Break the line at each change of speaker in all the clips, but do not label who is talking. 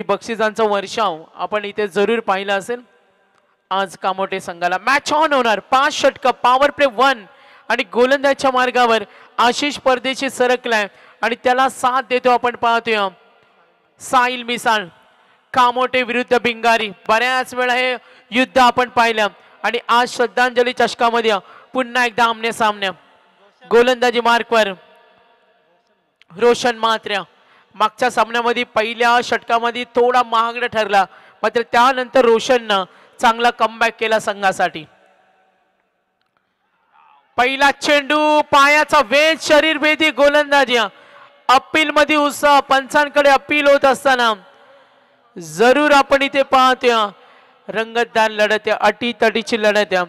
बक्षिसांचा वर्षाव आपण इथे जरूर पाहिला असेल। आज कामोटे संघाला मॅच ऑन होणार। 5 षटक पॉवर प्ले 1 आणि गोलंदाजीच्या मार्गावर आशिष परदेशी सरकलाय आणि त्याला साथ देतो आपण पाहतोय साहिल मिसाळ। कामोटे विरुद्ध बिंगारी बऱ्याच वेळा हे युद्ध आपण पाहिलं आणि आज श्रद्धांजली चषकामध्ये पुन्हा एकदा आमने सामने। गोलंदाजी मार्कवर रोशन मात्र्या मागच्या सामन्यामध्ये पहिल्या षटकामध्ये थोडा महागडा ठरला, मात्र त्यानंतर रोशननं चांगला कमबॅक केला संघासाठी। पहिला चेंडू पायाचा वेध शरीरभेदी गोलंदाजी अपील मध्ये उत्साह पंचांकडे अपील होत असताना जरूर आपण इथे पाहतोय रंगतदार लढत आहे, अटीतटीची लढत आहे।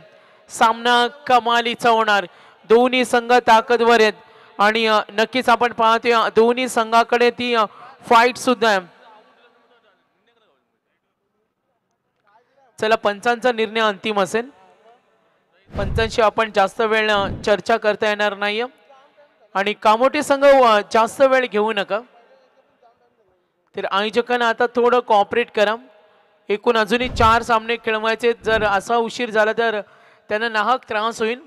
सामना कमालीचा होणार। दोन्ही संघ ताकदवर आहेत आणि नक्कीच आपण पाहतोय दोन्ही संघाकडे ती फाईट सुद्धा आहे। चला पंचांचा निर्णय अंतिम असेल। पंचांशी आपण जास्त वेळ चर्चा करता येणार नाहीये आणि कामोटे संघ जास्त वेळ घेऊ नका। तर आयोजकांना आता थोडं कोऑपरेट करा। एकूण अजूनही 4 सामने खेळवायचे। जर असा उशीर झाला तर त्यांना नाहक त्रास होईल,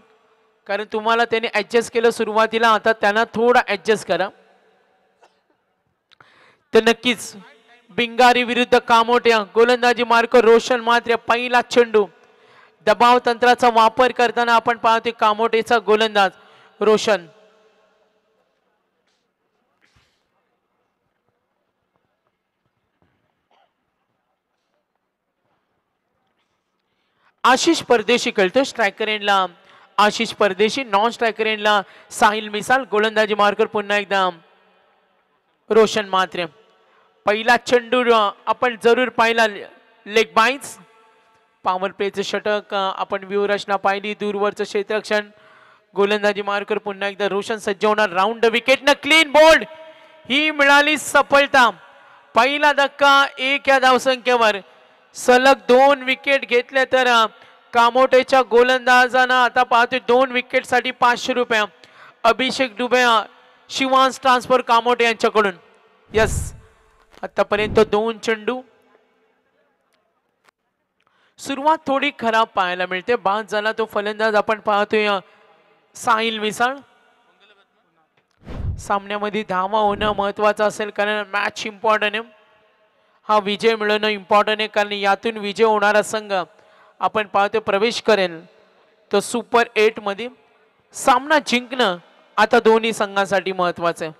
कारण तुम्हाला त्यांनी ऍडजस्ट केलं सुरुवातीला, आता त्यांना थोडा ऍडजस्ट करा। तर नक्कीच बिंगारी विरुद्ध कामोटे गोलंदाजी मार्क रोशन मात्र पहिला चेंडू दबाव तंत्राचा वापर करताना आपण पाहतोय कामोटेचा गोलंदाज रोशन। आशिष परदेशी खेळतो। स्ट्रायकर एंडला आशिष परदेशी, नॉन स्ट्रायकर एंडला साहिल मिसाल। गोलंदाजी मार्कर पुन्हा एकदा रोशन मात्रे। पहिला चेंडू आपण जरूर पाहिला लेग बाइट्स। पॉवर प्लेचं षटक आपण व्यूहरचना पाहिली, दूरवरचं क्षेत्ररक्षण। गोलंदाजी मार्कर पुन्हा एकदा रोशन सज्ज होणार। राऊंड विकेटनं क्लीन बोल्ड ही मिळाली सफलता। पहिला धक्का 1 या धावसंख्येवर। सलग 2 विकेट घेतले तर कामोटेच्या गोलंदाजांना आता पाहतोय 2 विकेट साठी 500 रुपये अभिषेक दुबे शिवांश ट्रान्सफर कामोटे यांच्याकडून। यस, आतापर्यंत 2 चेंडू। सुरुवात थोडी खराब पाहायला मिळते। बाद झाला तो फलंदाज आपण पाहतोय साहिल मिसाळ। सामन्यामध्ये धावा होणं महत्वाचं असेल, कारण मॅच इम्पॉर्टंट आहे। हा विजय मिळवणं इम्पॉर्टंट आहे, कारण यातून विजय होणारा संघ आपण पाहतोय प्रवेश करेल तो सुपर 8 मध्ये। सामना जिंकणं आता दोन्ही संघांसाठी महत्वाचं आहे।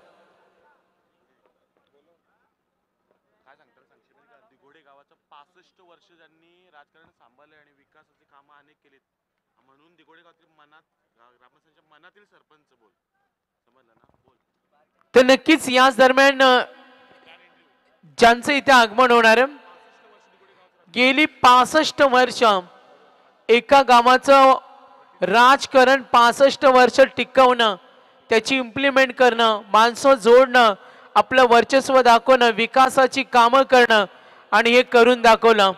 तर नक्कीच याच दरम्यान ज्यांचं इथे आगमन होणार आहे, गेली 65 वर्ष एका गावाचं राजकारण 65 वर्ष टिकवणं, त्याची इम्प्लिमेंट करणं, माणसं जोडणं, आपलं वर्चस्व दाखवणं, विकासाची कामं करणं आणि हे करून दाखवलं।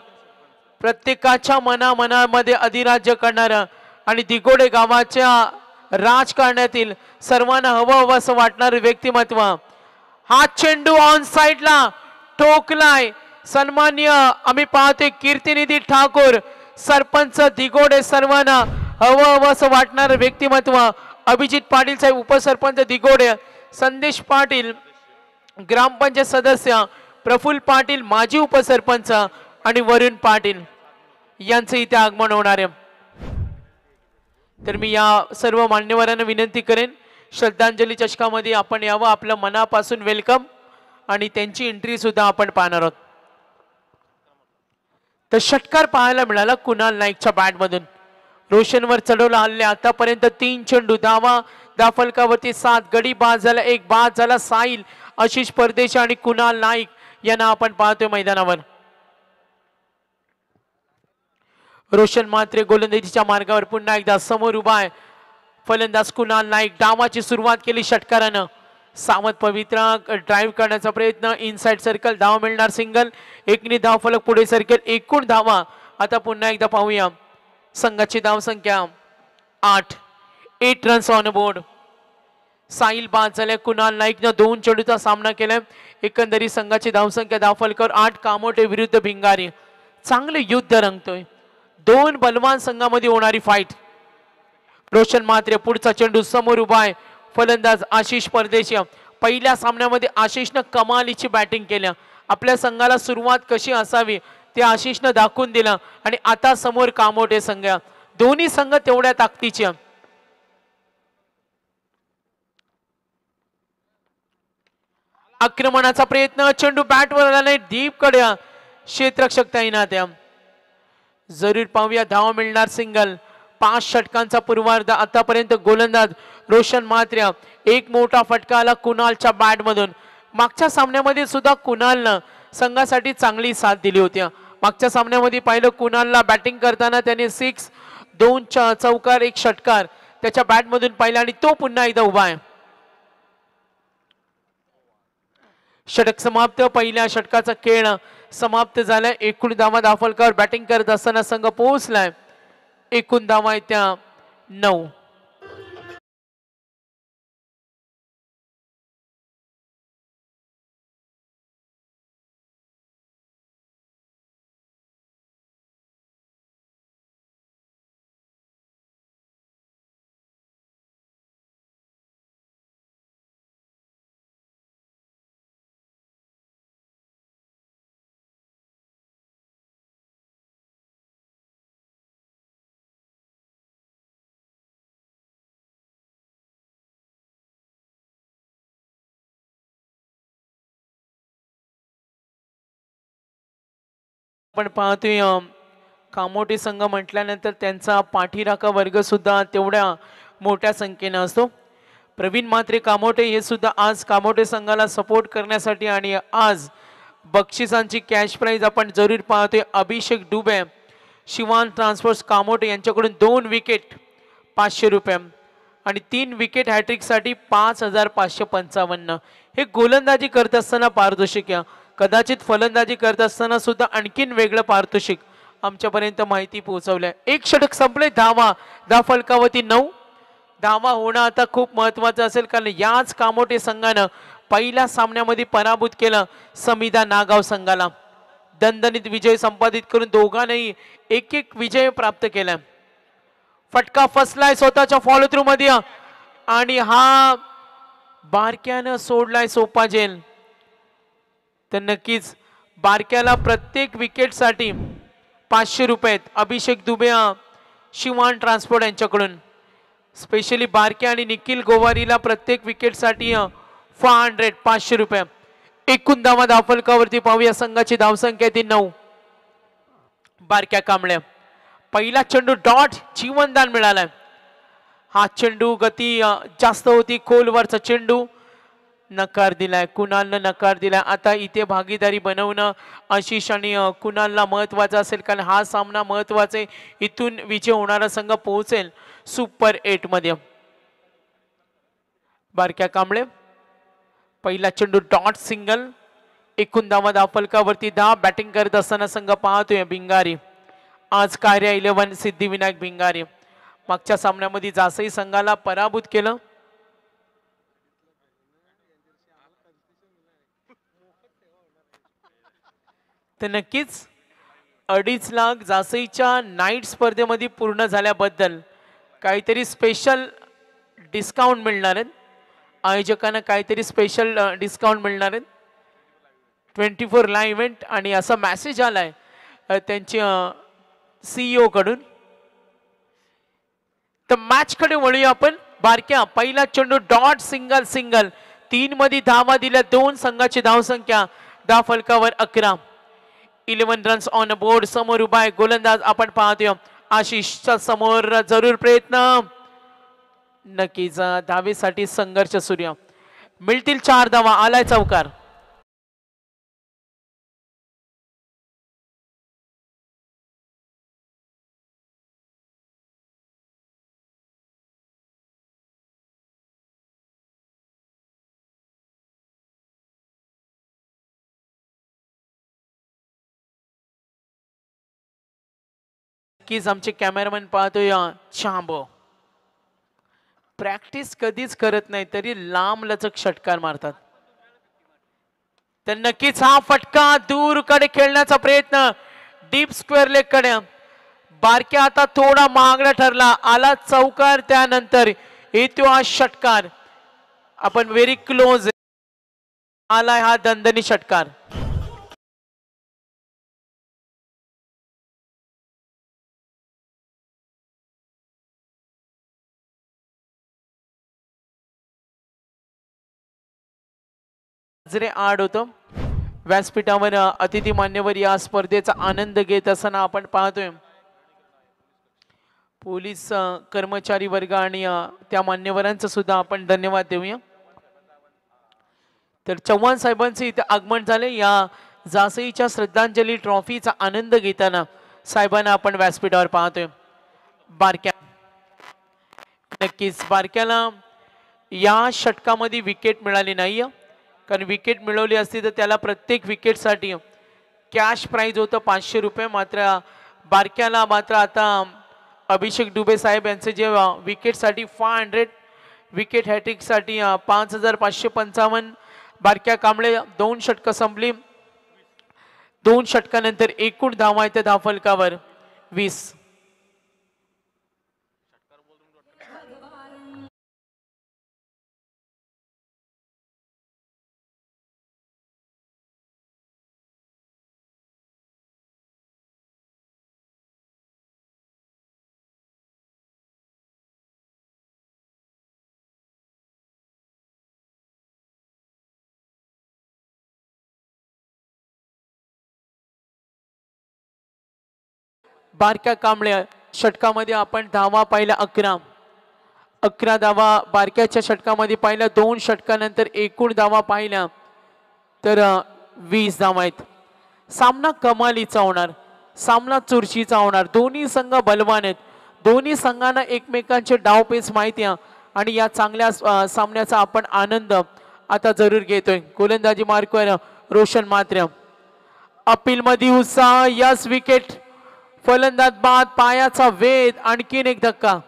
प्रत्येकाच्या मनामध्ये अधिराज्य करणारं आणि दिगोडे गावाच्या राजकारणातील सर्वांना हवं असं वाटणारं व्यक्तिमत्व। हा चेंडू ऑन साइडला ठोकलाय। सन्मान्य आम्ही पाहतोय कीर्तिनिधी ठाकूर, सरपंच दिगोडे, सर्वांना हवं असं वाटणारं व्यक्तिमत्व अभिजित पाटील साहेब, उपसरपंच दिगोडे, संदेश पाटील ग्रामपंचायत सदस्य, प्रफुल्ल पाटील माजी उपसरपंच आणि वरुण पाटील यांचं इथे आगमन होणार आहे। तर मी या सर्व मान्यवरांना विनंती करेन श्रद्धांजली चषकामध्ये आपण यावं। आपलं मनापासून वेलकम आणि त्यांची एंट्री सुद्धा आपण पाहणार आहोत। तर षटकार पाहायला मिळाला कुणाल नाईकच्या बॅट मधून। रोशनवर चढवला हल्ले। आतापर्यंत 3 चेंडू धावा दाफलकावरती 7 गडी बाद झाला, 1 बाद झाला। साहिल, आशिष परदेशी आणि कुणाल नाईक यांना आपण पाहतोय मैदानावर। रोशन मात्रे गोलंदाजीच्या मार्गावर पुन्हा एकदा समोर उभा आहे। फलंदाज कुणाल नाईक, डावाची सुरुवात केली षटकारानं। सावध पवित्रा ड्राइव्ह करण्याचा प्रयत्न, इनसाइड सर्कल, धाव मिळणार सिंगल, एकनी धाव फलक पुढे सर्कल, एकूण धावा आता पुन्हा एकदा पाहूया। संघाची धाव संख्या 8 रन्स ऑन बोर्ड। साहिल बाद झाले, कुणाल नाईकनं 2 चेंडूचा सामना केलाय. एकंदरीत संघाची धावसंख्या 10 फलकावर 8. कामोटे विरुद्ध भिंगारी. चांगले युद्ध रंगतोय. 2 बलवान संघामध्ये होणारी फाईट. रोशन म्हात्रे पुढचा चेंडू समोर उभा आहे. फलंदाज आशिष परदेशी. पहिल्या सामन्यामध्ये आशिषनं कमालीची बॅटिंग केल्या. आपल्या संघाला सुरुवात कशी असावी ते आशिषनं दाखवून दिलं आणि आता समोर कामोटे संघ. दोन्ही संघ तेवढ्या ताकदीचे. आक्रमणाचा प्रयत्न, चेंडू बॅटवर आला नाही, डीप कडे क्षेत्ररक्षक तैनात. जरूर पाहूया धाव मिळणार सिंगल. 5 षटकांचा पूर्वार्ध आतापर्यंत गोलंदाज रोशन म्हात्रे. एक मोठा फटका आला कुणालच्या बॅट मधून. मागच्या सामन्यामध्ये सुद्धा कुणालनं संघासाठी चांगली साथ दिली होती. मागच्या सामन्यामध्ये पाहिलं कुणालला बॅटिंग करताना त्याने 6, 2 चौकार 1 षटकार त्याच्या बॅट मधून पाहिला आणि तो पुन्हा एकदा उभा आहे. षटक समाप्त. पहिल्या षटकाचा खेळ समाप्त झालाय. एकूण धावा 10 फलकावर बॅटिंग करत असताना संघ पोहोचलाय. एकूण धावा आहेत त्या 9. आपण पाहतोय कामोटे संघ म्हटल्यानंतर त्यांचा पाठीराखा वर्ग सुद्धा तेवढ्या मोठ्या संख्येने असतो. प्रवीण म्हात्रे कामोटे हे सुद्धा आज कामोटे संघाला सपोर्ट करण्यासाठी आणि आज बक्षिसांची कॅश प्राइज आपण जरूर पाहतोय. अभिषेक डुबे, शिवान ट्रान्सफर्स कामोटे यांच्याकडून 2 विकेट 500 रुपये आणि 3 विकेट हॅट्रिकसाठी 5555. हे गोलंदाजी करत असताना पारितोषिक. कदाचित फलंदाजी करत असताना सुद्धा आणखीन वेगळं पारितोषिक आमच्यापर्यंत माहिती पोहोचवलंय. 1 षटक संपले. धावा 10 फलकावरती 9. धावा होणं आता खूप महत्वाचं असेल कारण याच कामोटे संघानं पहिल्या सामन्यामध्ये पराभूत केलं समिधा नागाव संघाला. दणदणीत विजय संपादित करून दोघांनाही 1-1 विजय प्राप्त केला. फटका फसलाय स्वतःच्या फॉलो थ्रू मध्ये आणि हा बारक्यानं सोडलाय सोपा जेल. तर नक्कीच बारक्याला प्रत्येक विकेटसाठी 500 रुपये. अभिषेक दुबे, शिवान ट्रान्सपोर्ट यांच्याकडून स्पेशली बारक्या आणि निखिल गोवारीला प्रत्येक विकेटसाठी 500 रुपये. एकूण धावा 10 फलकावरती पाहूया. संघाची धावसंख्या ती 9. बारक्या कांबळे पहिला चेंडू डॉट जीवनदान मिळालाय. हा चेंडू गती जास्त होती. खोलवरचा चेंडू नकार दिलाय. कुणालनं नकार दिलाय. आता इथे भागीदारी बनवणं आशिष आणि कुणालला महत्वाचं असेल कारण हा सामना महत्वाचा आहे. इथून विजय होणारा संघ पोहोचेल सुपर 8 मध्ये. बारक्या कांबळे पहिला चेंडू डॉट सिंगल. एकूण धावा 10 फलकावरती 10. बॅटिंग करत असताना संघ पाहतोय भिंगारी. आज कार्य 11 सिद्धिविनायक भिंगारी. मागच्या सामन्यामध्ये जासई संघाला पराभूत केलं. तर नक्कीच 2.5 लाख जासईच्या नाईट स्पर्धेमध्ये पूर्ण झाल्याबद्दल काहीतरी स्पेशल डिस्काउंट मिळणार आहेत. आयोजकांना काहीतरी स्पेशल डिस्काउंट मिळणार आहेत. 24 लाईव्ह इव्हेंट आणि असा मेसेज आलाय त्यांच्या CEO कडून. तर मॅच कडे वळूया आपण. बारक्या पहिला चेंडू डॉट सिंगल सिंगल. 3 मध्ये धावा दिल्या. 2 संघाची धावसंख्या 10 फलकावर 11. 11 रन्स ऑन बोर्ड. समोर उभा आहे गोलंदाज आपण पाहतोय आशिषच्या समोर. जरूर प्रयत्न. नक्कीच धावेसाठी संघर्ष सूर्य. मिळतील 4 धावा. आलाय चौकार. नक्कीच आमचे कॅमेरामॅन पाहतोय शांबो. प्रॅक्टिस कधीच करत नाही तरी लांब लचक षटकार मारतात. तर नक्कीच हा फटका दूरकडे खेळण्याचा प्रयत्न डीप स्क्वेअर लेग कडे. बारक्या आता थोडा महागडा ठरला, आला चौकार, त्यानंतर येतो हा षटकार. आपण व्हेरी क्लोज आलाय हा दणदणी षटकार. आड होतं व्यासपीठावर अतिथी मान्यवर या स्पर्धेचा आनंद घेत असताना आपण पाहतोय. पोलीस कर्मचारी वर्ग आणि त्या मान्यवरांचं सुद्धा आपण धन्यवाद देऊया. तर चव्हाण साहेबांचे इथे आगमन झाले. या जासईच्या श्रद्धांजली ट्रॉफीचा आनंद घेताना साहेबांना आपण व्यासपीठावर पाहतोय. बारक्या नक्कीच बारक्याला या षटकामध्ये विकेट मिळाली नाही, कारण विकेट मिळवली असती तर त्याला प्रत्येक विकेटसाठी कॅश प्राइज होतं 500 रुपये. मात्र बारक्याला मात्र आता अभिषेक डुबे साहेब यांचे जे विकेटसाठी 500 विकेट हॅट्रिकसाठी 5555. बारक्या कांबळे 2 षटकं संपली. 2 षटकानंतर एकूण धावा येते धावफलकावर 20. बारक्या कांबळे षटकामध्ये आपण धावा पाहिल्या 11 धावा. बारक्याच्या षटकामध्ये पाहिल्या 2 षटकानंतर एकूण धावा पाहिल्या तर 20 धावा आहेत. सामना कमालीचा होणार, सामना चुरशीचा होणार. दोन्ही संघ बलवान आहेत. दोन्ही संघांना एकमेकांचे डावपेच माहिती आहे आणि या चांगल्या सामन्याचा आपण आनंद आता जरूर घेतोय. गोलंदाजी मार्कवर रोशन मात्र. अपील मध्ये उत्साह, यस विकेट. फलंदाज बाद, पायाचा वेध, आणखीन एक धक्का.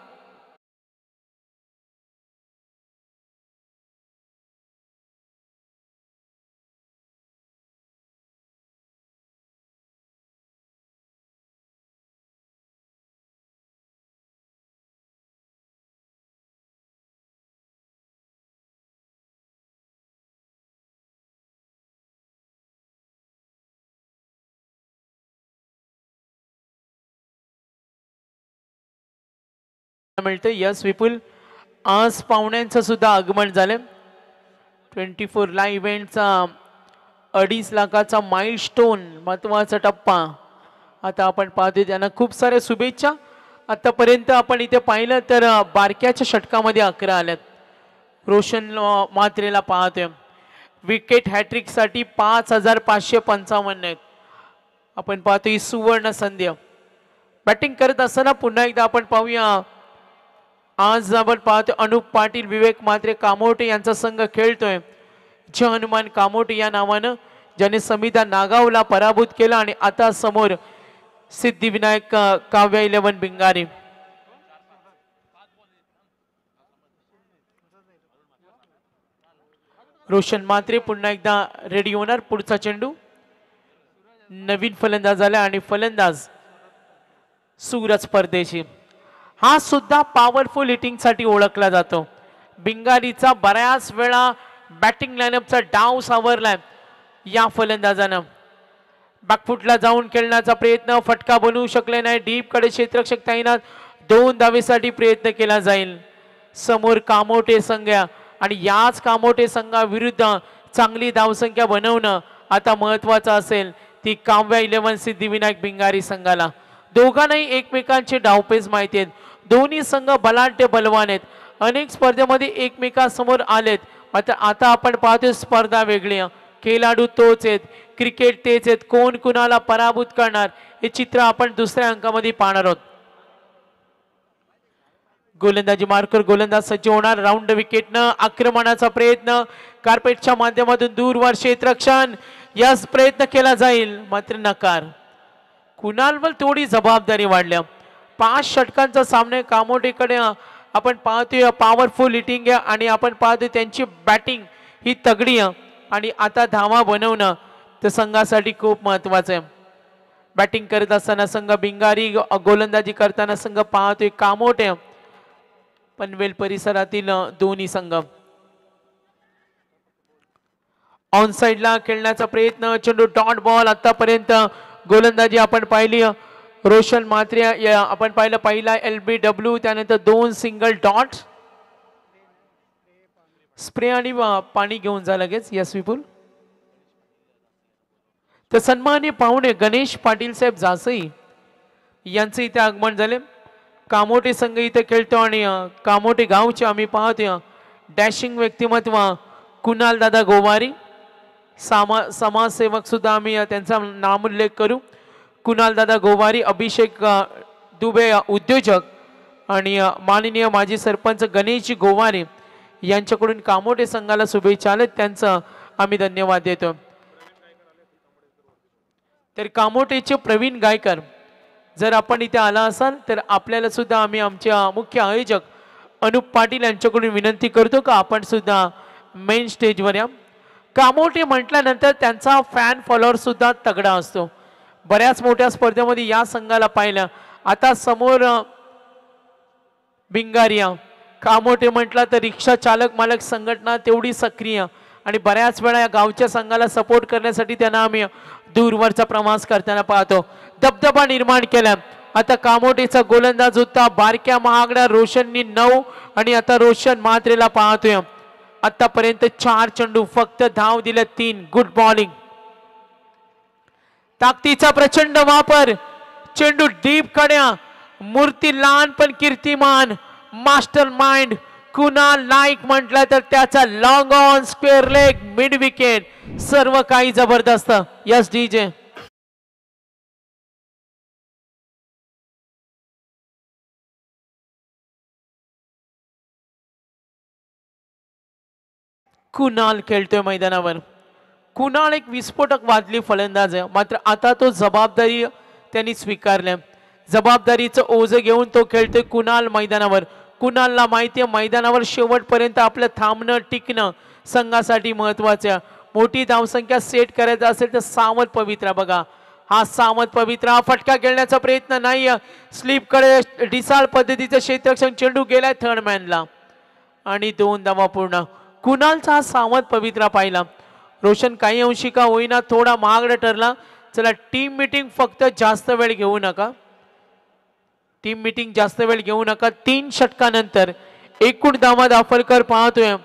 मिळते. यस विपुल, आज पाहुण्यांचं सुद्धा आगमन झालं. 24 लाईव्ह इव्हेंटचा 2.5 लाखाचा माइलस्टोन, महत्वाचा टप्पा आता आपण पाहतोय. त्यांना खूप साऱ्या शुभेच्छा. आतापर्यंत आपण इथे पाहिलं तर बारक्याच्या षटकामध्ये 11 आल्यात. रोशन मात्रेला पाहतोय. विकेट हॅट्रिक साठी 5555 आहेत. आपण पाहतोय सुवर्ण संधी. बॅटिंग करत असताना पुन्हा एकदा आपण पाहूया. आज आपण पाहतो अनुप पाटील, विवेक म्हात्रे, कामोटे यांचा संघ खेळतोय. जय हनुमान कामोटे या नावानं, ज्याने समिधा नागावला पराभूत केला आणि आता समोर सिद्धिविनायक काव्या 11 भिंगारी. रोशन मात्रे पुन्हा एकदा रेडी होणार. पुढचा चेंडू नवीन फलंदाज आला आणि फलंदाज सूरज परदेशी. हा सुद्धा पॉवरफुल हिटिंग साठी ओळखला जातो. बिंगारीचा बऱ्याच वेळा बॅटिंग लाईनअपचा डाव सावरलाय या फलंदाजानं. बॅकफुटला जाऊन खेळण्याचा प्रयत्न, फटका बनवू शकले नाही. डीप कडे क्षेत्ररक्षक तैनात, 2 धावेसाठी प्रयत्न केला जाईल. समोर कामोटे संघ आणि याच कामोटे संघाविरुद्ध चांगली धावसंख्या बनवणं आता महत्वाचं असेल. ती काव्या 11 सिद्धिविनायक भिंगारी संघाला. दोघांनाही एकमेकांचे डावपेच माहिती आहेत. दोन्ही संघ बलाढ्य बलवान आहेत. अनेक स्पर्धेमध्ये एकमेकांसमोर आलेत. मात्र आता आपण पाहतोय स्पर्धा वेगळी, खेळाडू तोच आहेत, क्रिकेट तेच आहेत. कोण कुणाला पराभूत करणार हे चित्र आपण दुसऱ्या अंकामध्ये पाहणार आहोत. गोलंदाजी मार्कर, गोलंदाज सज्ज होणार. राऊंड विकेटनं आक्रमणाचा प्रयत्न, कार्पेटच्या माध्यमातून दूरवर क्षेत्ररक्षण, याच प्रयत्न केला जाईल मात्र नकार. कुणालवर थोडी जबाबदारी वाढल्या. 5 षटकांचा सामना कामोटेकडे आपण पाहतोय पॉवरफुल हिटिंग आहे आणि आपण पाहतोय त्यांची बॅटिंग ही तगडी आहे आणि आता धावा बनवणं तर संघासाठी खूप महत्वाचं आहे. बॅटिंग करत असताना संघ बिंगारी, गोलंदाजी करताना संघ पाहतोय कामोटे, पनवेल परिसरातील दोन्ही संघ. ऑन साइडला खेळण्याचा प्रयत्न, चेंडू डॉट बॉल. आतापर्यंत गोलंदाजी आपण पाहिली रोशन म्हात्रे, आपण पाहिलं पहिला LBW, त्यानंतर 2 सिंगल डॉट. स्प्रे आणि पाणी घेऊन जा लगेच. यस विपुल. तर सन्माननीय पाहुणे गणेश पाटील साहेब जासई यांचे इथे आगमन झाले. कामोटे संघ इथे खेळतो आणि कामोटे गावचे आम्ही पाहतोय डॅशिंग व्यक्तिमत्व कुणाल दादा गोवारी, समाजसेवक सुद्धा आम्ही त्यांचा नामोल्लेख करू. कुणाल दादा गोवारी, अभिषेक दुबे उद्योजक आणि माननीय माजी सरपंच गणेश गोवारी यांच्याकडून कामोटे संघाला शुभेच्छा आलेत, त्यांचं आम्ही धन्यवाद देतो. तर कामोटेचे प्रवीण गायकर जर आपण इथे आला असाल तर आपल्याला सुद्धा आम्ही आमच्या मुख्य आयोजक अनुप पाटील यांच्याकडून विनंती करतो का आपण सुद्धा मेन स्टेजवर या. कामोटे म्हटल्यानंतर त्यांचा फॅन फॉलोअर सुद्धा तगडा असतो. बऱ्याच मोठ्या स्पर्धेमध्ये या संघाला पाहिलं. आता समोर बिंगारिया, कामोटे म्हटला तर रिक्षा चालक मालक संघटना तेवढी सक्रिय आणि बऱ्याच वेळा या गावच्या संघाला सपोर्ट करण्यासाठी त्यांना आम्ही दूरवरचा प्रवास करताना पाहतो. दबदबा निर्माण केला. आता कामोटेचा गोलंदाज होता बारक्या महागड्या रोशननी 9 आणि आता रोशन म्हात्रेला पाहतोय. आतापर्यंत 4 चेंडू, फक्त धाव दिल्या 3. गुड बॉलिंग, ताकदीचा प्रचंड वापर, चेंडू डीप कड्या, मूर्ती लहान पण कीर्तिमान, मास्टर माइंड कुणाल नाईक म्हटलं तर त्याचा long on, square leg, mid wicket, सर्व काही जबरदस्त. Yes DJ. कुणाल खेळतोय मैदानावर. कुणाल एक विस्फोटक वादली फलंदाज आहे, मात्र आता तो जबाबदारी त्यांनी स्वीकारल्या. जबाबदारीचं ओझं घेऊन तो खेळतोय कुणाल मैदानावर. कुणालला माहिती आहे मैदानावर शेवटपर्यंत आपलं थांबणं टिकणं संघासाठी महत्वाचं. मोठी धावसंख्या सेट करायचा असेल तर सावध पवित्रा बघा. हा सावध पवित्रा फटका खेळण्याचा प्रयत्न नाही, स्लिप कडे डिसाळ पद्धतीचं क्षेत्ररक्षण, चेंडू गेलाय थर्ड मॅनला आणि 2 धावा पूर्ण. कुणालचा हा सावध पवित्रा पाहिला. रोशन काही अंशी का होईना थोडा महागडा ठरला. चला टीम मीटिंग फक्त जास्त वेळ घेऊ नका, टीम मीटिंग जास्त वेळ घेऊ नका. 3 षटकानंतर एकूण धावा दाफलकर पाहतोय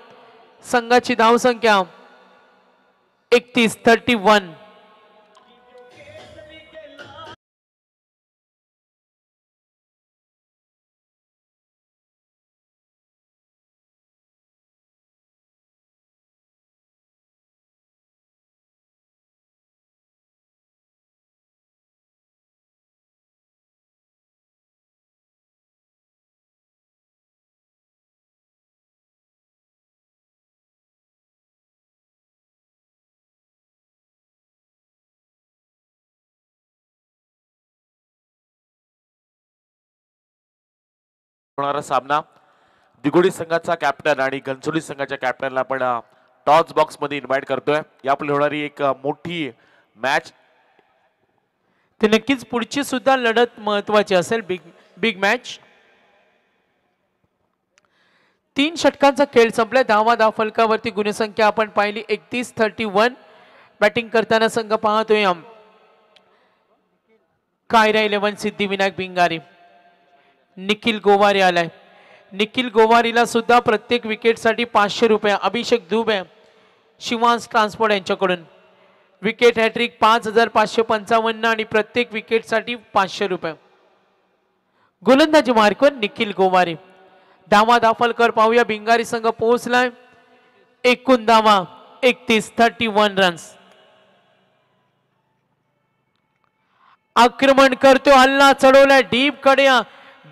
संघाची धावसंख्या 31-31.
होणारा सामना दिगोडी संघाचा कॅप्टन आणि घनसोली संघाच्या कॅप्टनला आपण टॉस बॉक्स मध्ये इन्व्हाइट करतोय. यापुढे होणारी एक मोठी मॅच,
ते नक्कीच पुढची सुद्धा लढत महत्वाची असेल. Big match. 3 षटकांचा खेळ संपला. धावा फलकावरती गुणसंख्या आपण पाहिली 31-31. बॅटिंग करताना संघ पाहतोय कायरा 11 सिद्धिविनायक बिंगारी. निखिल गोवारी आलाय. निखिल गोवारीला सुद्धा प्रत्येक विकेटसाठी 500 रुपये. अभिषेक दुबे, शिवांश ट्रान्सपोर्ट यांच्याकडून विकेट हॅट्रिक 5555 आणि प्रत्येक विकेटसाठी 500 रुपये. गोलंदाजी मार्कवर निखिल गोवारी. धावा दाफलकर पाहूया. बिंगारी संघ पोहोचलाय. एकूण धावा 31-31 रन्स. आक्रमण करतो, हल्ला चढवलाय डीप कडे,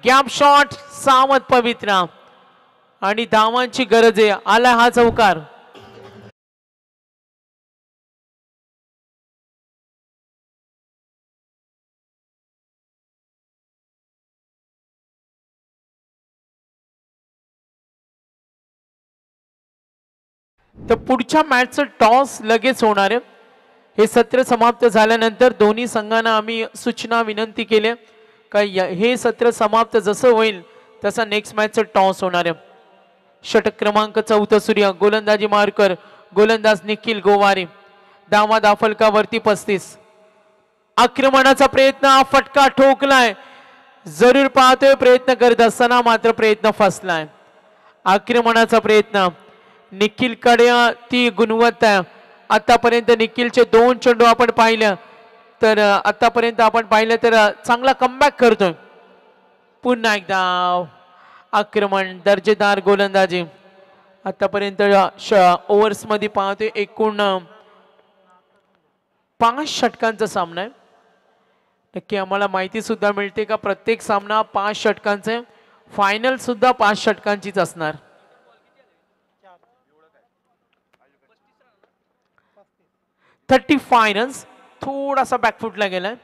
गॅप शॉट, सावध पवित्रा आणि धावांची गरज आहे. आला हा चौकार. तर पुढच्या मॅचचं टॉस लगेच होणार आहे। हे सत्र समाप्त झाल्यानंतर दोन्ही संघांना आम्ही सूचना विनंती केली का हे सत्र समाप्त जसं होईल तसा नेक्स्ट मॅचचं टॉस होणार आहे। षटक क्रमांक 14 सूर्य, गोलंदाजी मार्कर गोलंदाज निखिल गोवारे, धावा दाफलकावरती 35। आक्रमणाचा प्रयत्न, फटका ठोकलाय, जरूर पाहतोय प्रयत्न करत असताना मात्र प्रयत्न फसलाय। आक्रमणाचा प्रयत्न, निखिल कडे ती गुणवत्ता। आतापर्यंत निखिलचे 2 चेंडू आपण पाहिलं तर आतापर्यंत आपण पाहिलं तर चांगला कमबॅक करतोय। पुन्हा एकदा आक्रमण, दर्जेदार गोलंदाजी। आतापर्यंत ओव्हर्स मध्ये पाहतोय एकूण 5 षटकांचा सामना आहे। नक्की आम्हाला माहिती सुद्धा मिळते का प्रत्येक सामना 5 षटकांचे, फायनल सुद्धा 5 षटकांचीच असणार। 35 रन्स, थोडासा बॅकफुटला गेलाय।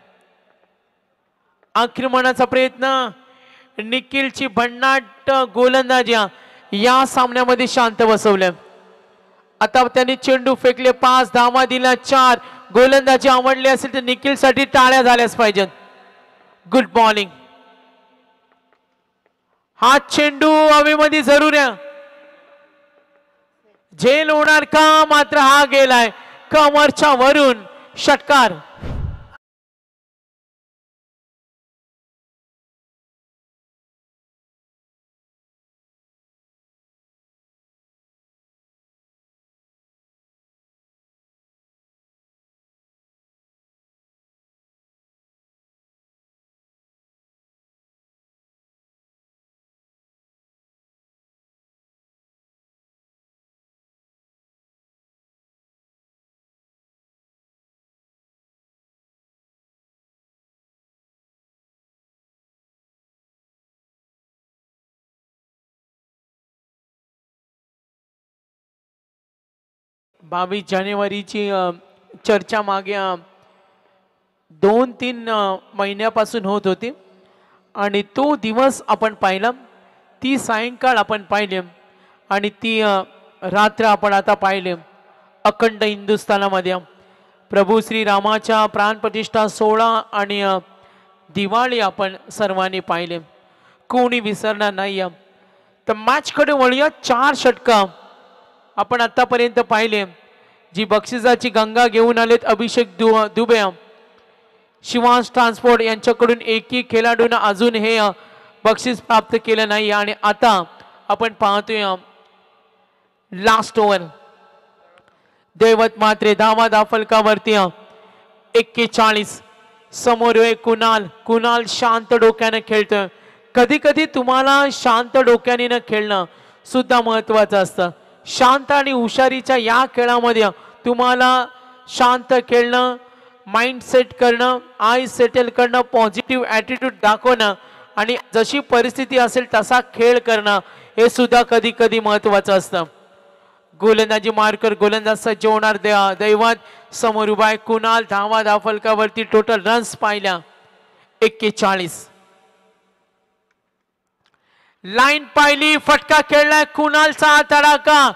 आक्रमणाचा प्रयत्न, निखिलची भन्नाट गोलंदाजी या सामन्यामध्ये शांत बसवले। आता त्यांनी चेंडू फेकले, 5 धावा दिल्या, 4 गोलंदाजी आवडली असेल तर निखिलसाठी टाळ्या झाल्याच पाहिजेत। गुड बॉलिंग, हा चेंडू हवेमध्ये जरूर आहे, झेल होणार का, मात्र हा गेलाय कमरच्या वरून, षटकार। बावीस जानेवारीची चर्चा मागे 2-3 महिन्यापासून होत होती आणि तो दिवस आपण पाहिला, ती सायंकाळ आपण पाहिले आणि ती रात्र आपण आता पाहिले। अखंड हिंदुस्थानामध्ये प्रभू श्री रामाच्या प्राणप्रतिष्ठा सोहळा आणि दिवाळी आपण सर्वांनी पाहिले, कोणी विसरणार नाही। तर मॅचकडे वळूया। 4 षटका आपण आतापर्यंत पाहिले, जी बक्षिसाची गंगा घेऊन आलेत अभिषेक दुबे, शिवांश ट्रान्सपोर्ट यांच्याकडून एकही खेळाडूंना अजून हे बक्षीस प्राप्त केलं नाही। आणि आता आपण पाहतोय लास्ट ओव्हर, दैवत मात्रे धावा दाफलकावरती 41। समोर कुणाल शांत डोक्याने खेळतोय। कधी कधी तुम्हाला शांत डोक्याने न खेळणं सुद्धा महत्वाचं असतं। शांत आणि हुशारीच्या या खेळामध्ये तुम्हाला शांत खेळणं, माइंड सेट करणं, आय सेटल करणं, पॉझिटिव्ह ॲटिट्यूड दाखवणं आणि जशी परिस्थिती असेल तसा खेळ करणं हे सुद्धा कधी कधी महत्वाचं असतं। गोलंदाजी मार्कर गोलंदाज सज्ज होणार, दैवत समोर उभा आहे कुणाल, धावा दाफलकावरती टोटल रन्स पाहिल्या 41। लाईन पाहिली, फटका खेळलाय, कुणालचा तडाखा,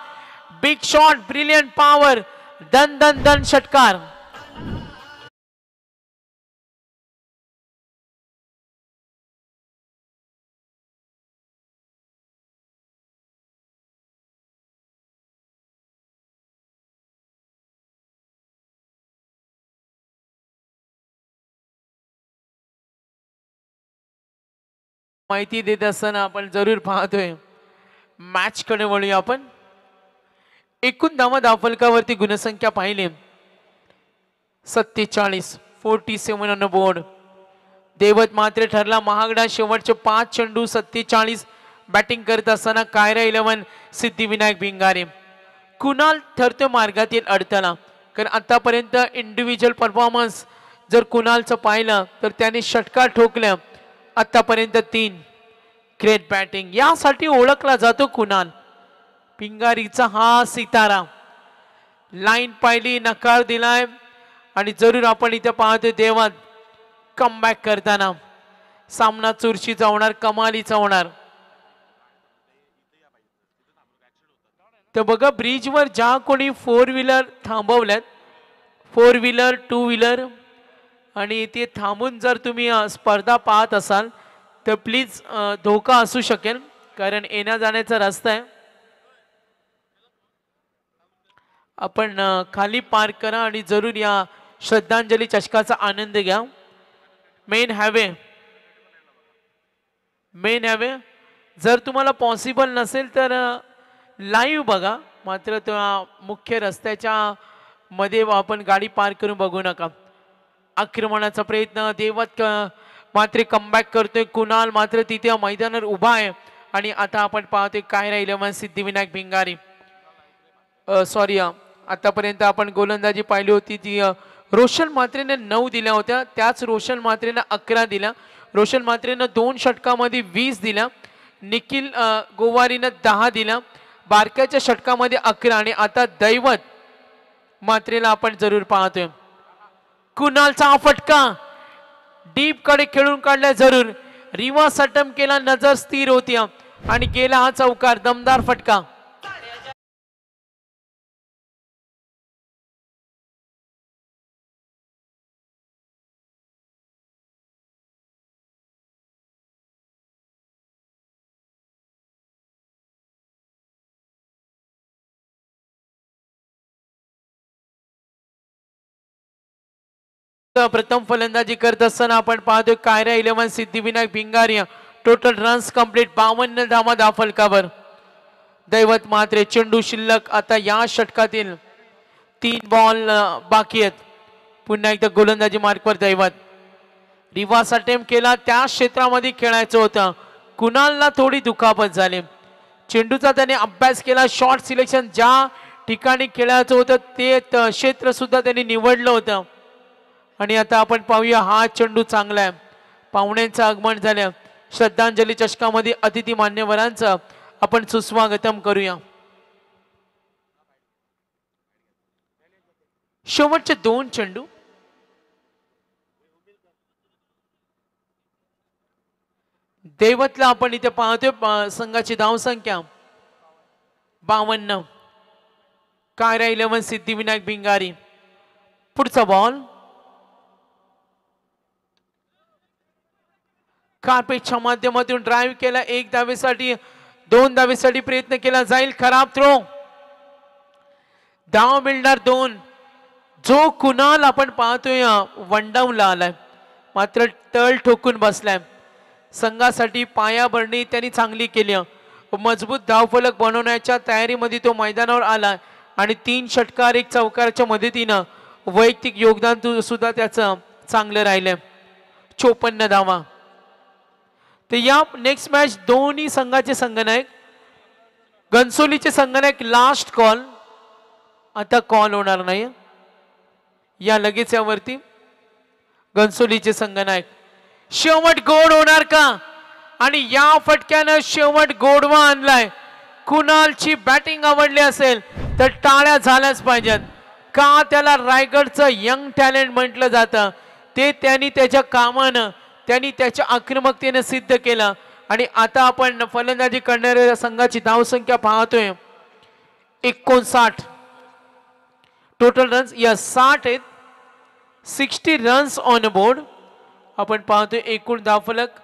बिग शॉट, ब्रिलियंट पॉवर, दन दन दन षटकार। माहिती देत असताना आपण जरूर पाहतोय मॅच कडे वळूया आपण। एकूण धावा दाफलकावरती गुणसंख्या पाहिली 47, 47 ऑन बोर्ड। दैवत मात्र ठरला महागडा, शेवटचे 5 चेंडू 47 बॅटिंग करत असताना कायरा 11 सिद्धिविनायक भिंगारे। कुणाल ठरतो मार्गातील अडथळा, कारण आतापर्यंत इंडिव्हिज्युअल परफॉर्मन्स जर कुणालचं पाहिलं तर त्याने षटकार ठोकल्या आतापर्यंत 3। ग्रेट बॅटिंग यासाठी ओळखला जातो कुणाल, पिंगारीचा हा सितारा। लाईन पाहिली, नकार दिलाय आणि जरूर आपण इथे पाहतोय देवात कमबॅक करताना सामना चुरशीचा होणार, कमालीचा होणार। तर बघा ब्रिजवर ज्या कोणी 4 व्हीलर थांबवल्यात, 4 व्हीलर 2 व्हीलर, आणि ते थांबून जर तुम्ही स्पर्धा पाहत असाल तर प्लीज धोका असू शकेल, कारण येण्या जाण्याचा रस्ता आहे. आपण खाली पार्क करा आणि जरूर या श्रद्धांजली चषकाचा आनंद घ्या. मेन हायवे जर तुम्हाला पॉसिबल नसेल तर लाईव्ह बघा, मात्र त्या मुख्य रस्त्याच्या मध्ये आपण गाडी पार्क करून बघू नका. आक्रमणाचा प्रयत्न देवत मात्र कमबॅक करतोय. कुणाल मात्र तिथे मैदानावर उभा आहे आणि आता आपण पाहतोय काय राहिलं मग सिद्धिविनायक भिंगारी. सॉरी, आतापर्यंत आपण गोलंदाजी पाहिली होती ती रोशन म्हात्रेने 9 दिल्या होत्या, त्याच रोशन म्हात्रेने 11 दिल्या. रोशन म्हात्रेनं 2 षटकामध्ये 20 दिल्या. निखिल गोवारीनं 10 दिल्या. बारक्याच्या षटकामध्ये 11 आणि आता दैवत म्हात्रेला आपण जरूर पाहतोय. कुणालचा हा फटका डीप कडे खेळून काढला जरूर. रिव्हर्स अटेम्प्ट केला, नजर स्थिर होती आणि गेला हा चौकार. दमदार फटका. प्रथम फलंदाजी करत असताना आपण पाहतोय Kiara 11 Siddhivinayak भिंगारी. Total runs complete 52 धावा दा फलकावर. दैवत मात्रे चेंडू शिल्लक आता या षटकातील 3 बॉल बाकी आहेत. पुन्हा एकदा गोलंदाजी मार्कवर दैवत. रिव्हर्स अटेम्प्ट केला, त्या क्षेत्रामध्ये खेळायचं होतं. कुणालला थोडी दुखापत झाली. चेंडूचा त्याने अभ्यास केला, शॉर्ट सिलेक्शन ज्या ठिकाणी खेळायचं होतं ते क्षेत्र सुद्धा त्यांनी निवडलं होतं. आणि आता आपण पाहूया हा चेंडू चांगला आहे. पाहुण्यांचं आगमन झालं. श्रद्धांजली चषकामध्ये अतिथी मान्यवरांचं आपण सुस्वागतम करूया. शेवटचे 2 चेंडू. दैवतला आपण इथे पाहतोय संघाची धावसंख्या 52. कायरा 11 सिद्धिविनायक भिंगारी. पुढचा बॉल कार्पेटच्या माध्यमातून ड्राईव्ह केला. 1 धावेसाठी 2 धावेसाठी प्रयत्न केला जाईल. खराब थ्रो. धाव मिळणार 2. जो कुणाल आपण पाहतोय वनडाऊनला आलाय, मात्र तळ ठोकून बसलाय. संघासाठी पायाभरणी त्यांनी चांगली केली. मजबूत धावफलक बनवण्याच्या तयारीमध्ये तो मैदानावर आला आणि 3 षटकार 1 चौकाराच्या मदतीनं वैयक्तिक योगदान सुद्धा त्याचं चांगलं राहिलंय. 54 धावा. तर या नेक्स्ट मॅच दोन्ही संघाचे संघनायक, घनसोलीचे संघनायक लास्ट कॉल. आता कॉल होणार नाही या लगेच यावरती. घनसोलीचे संघनायक शेवट गोड होणार का? आणि या फटक्यानं शेवट गोडवा आणलाय. कुणालची बॅटिंग आवडली असेल तर टाळ्या झाल्याच पाहिजेत. का त्याला रायगडचं यंग टॅलेंट म्हटलं जातं. ते त्यांनी त्याच्या कामानं, त्यांनी त्याच्या आक्रमकतेने सिद्ध केलं. आणि आता आपण फलंदाजी करणाऱ्या संघाची धावसंख्या पाहतोय 59. टोटल रन्स या 60 आहेत. 60 रन्स ऑन बोर्ड. आपण पाहतोय एकूण धावफलक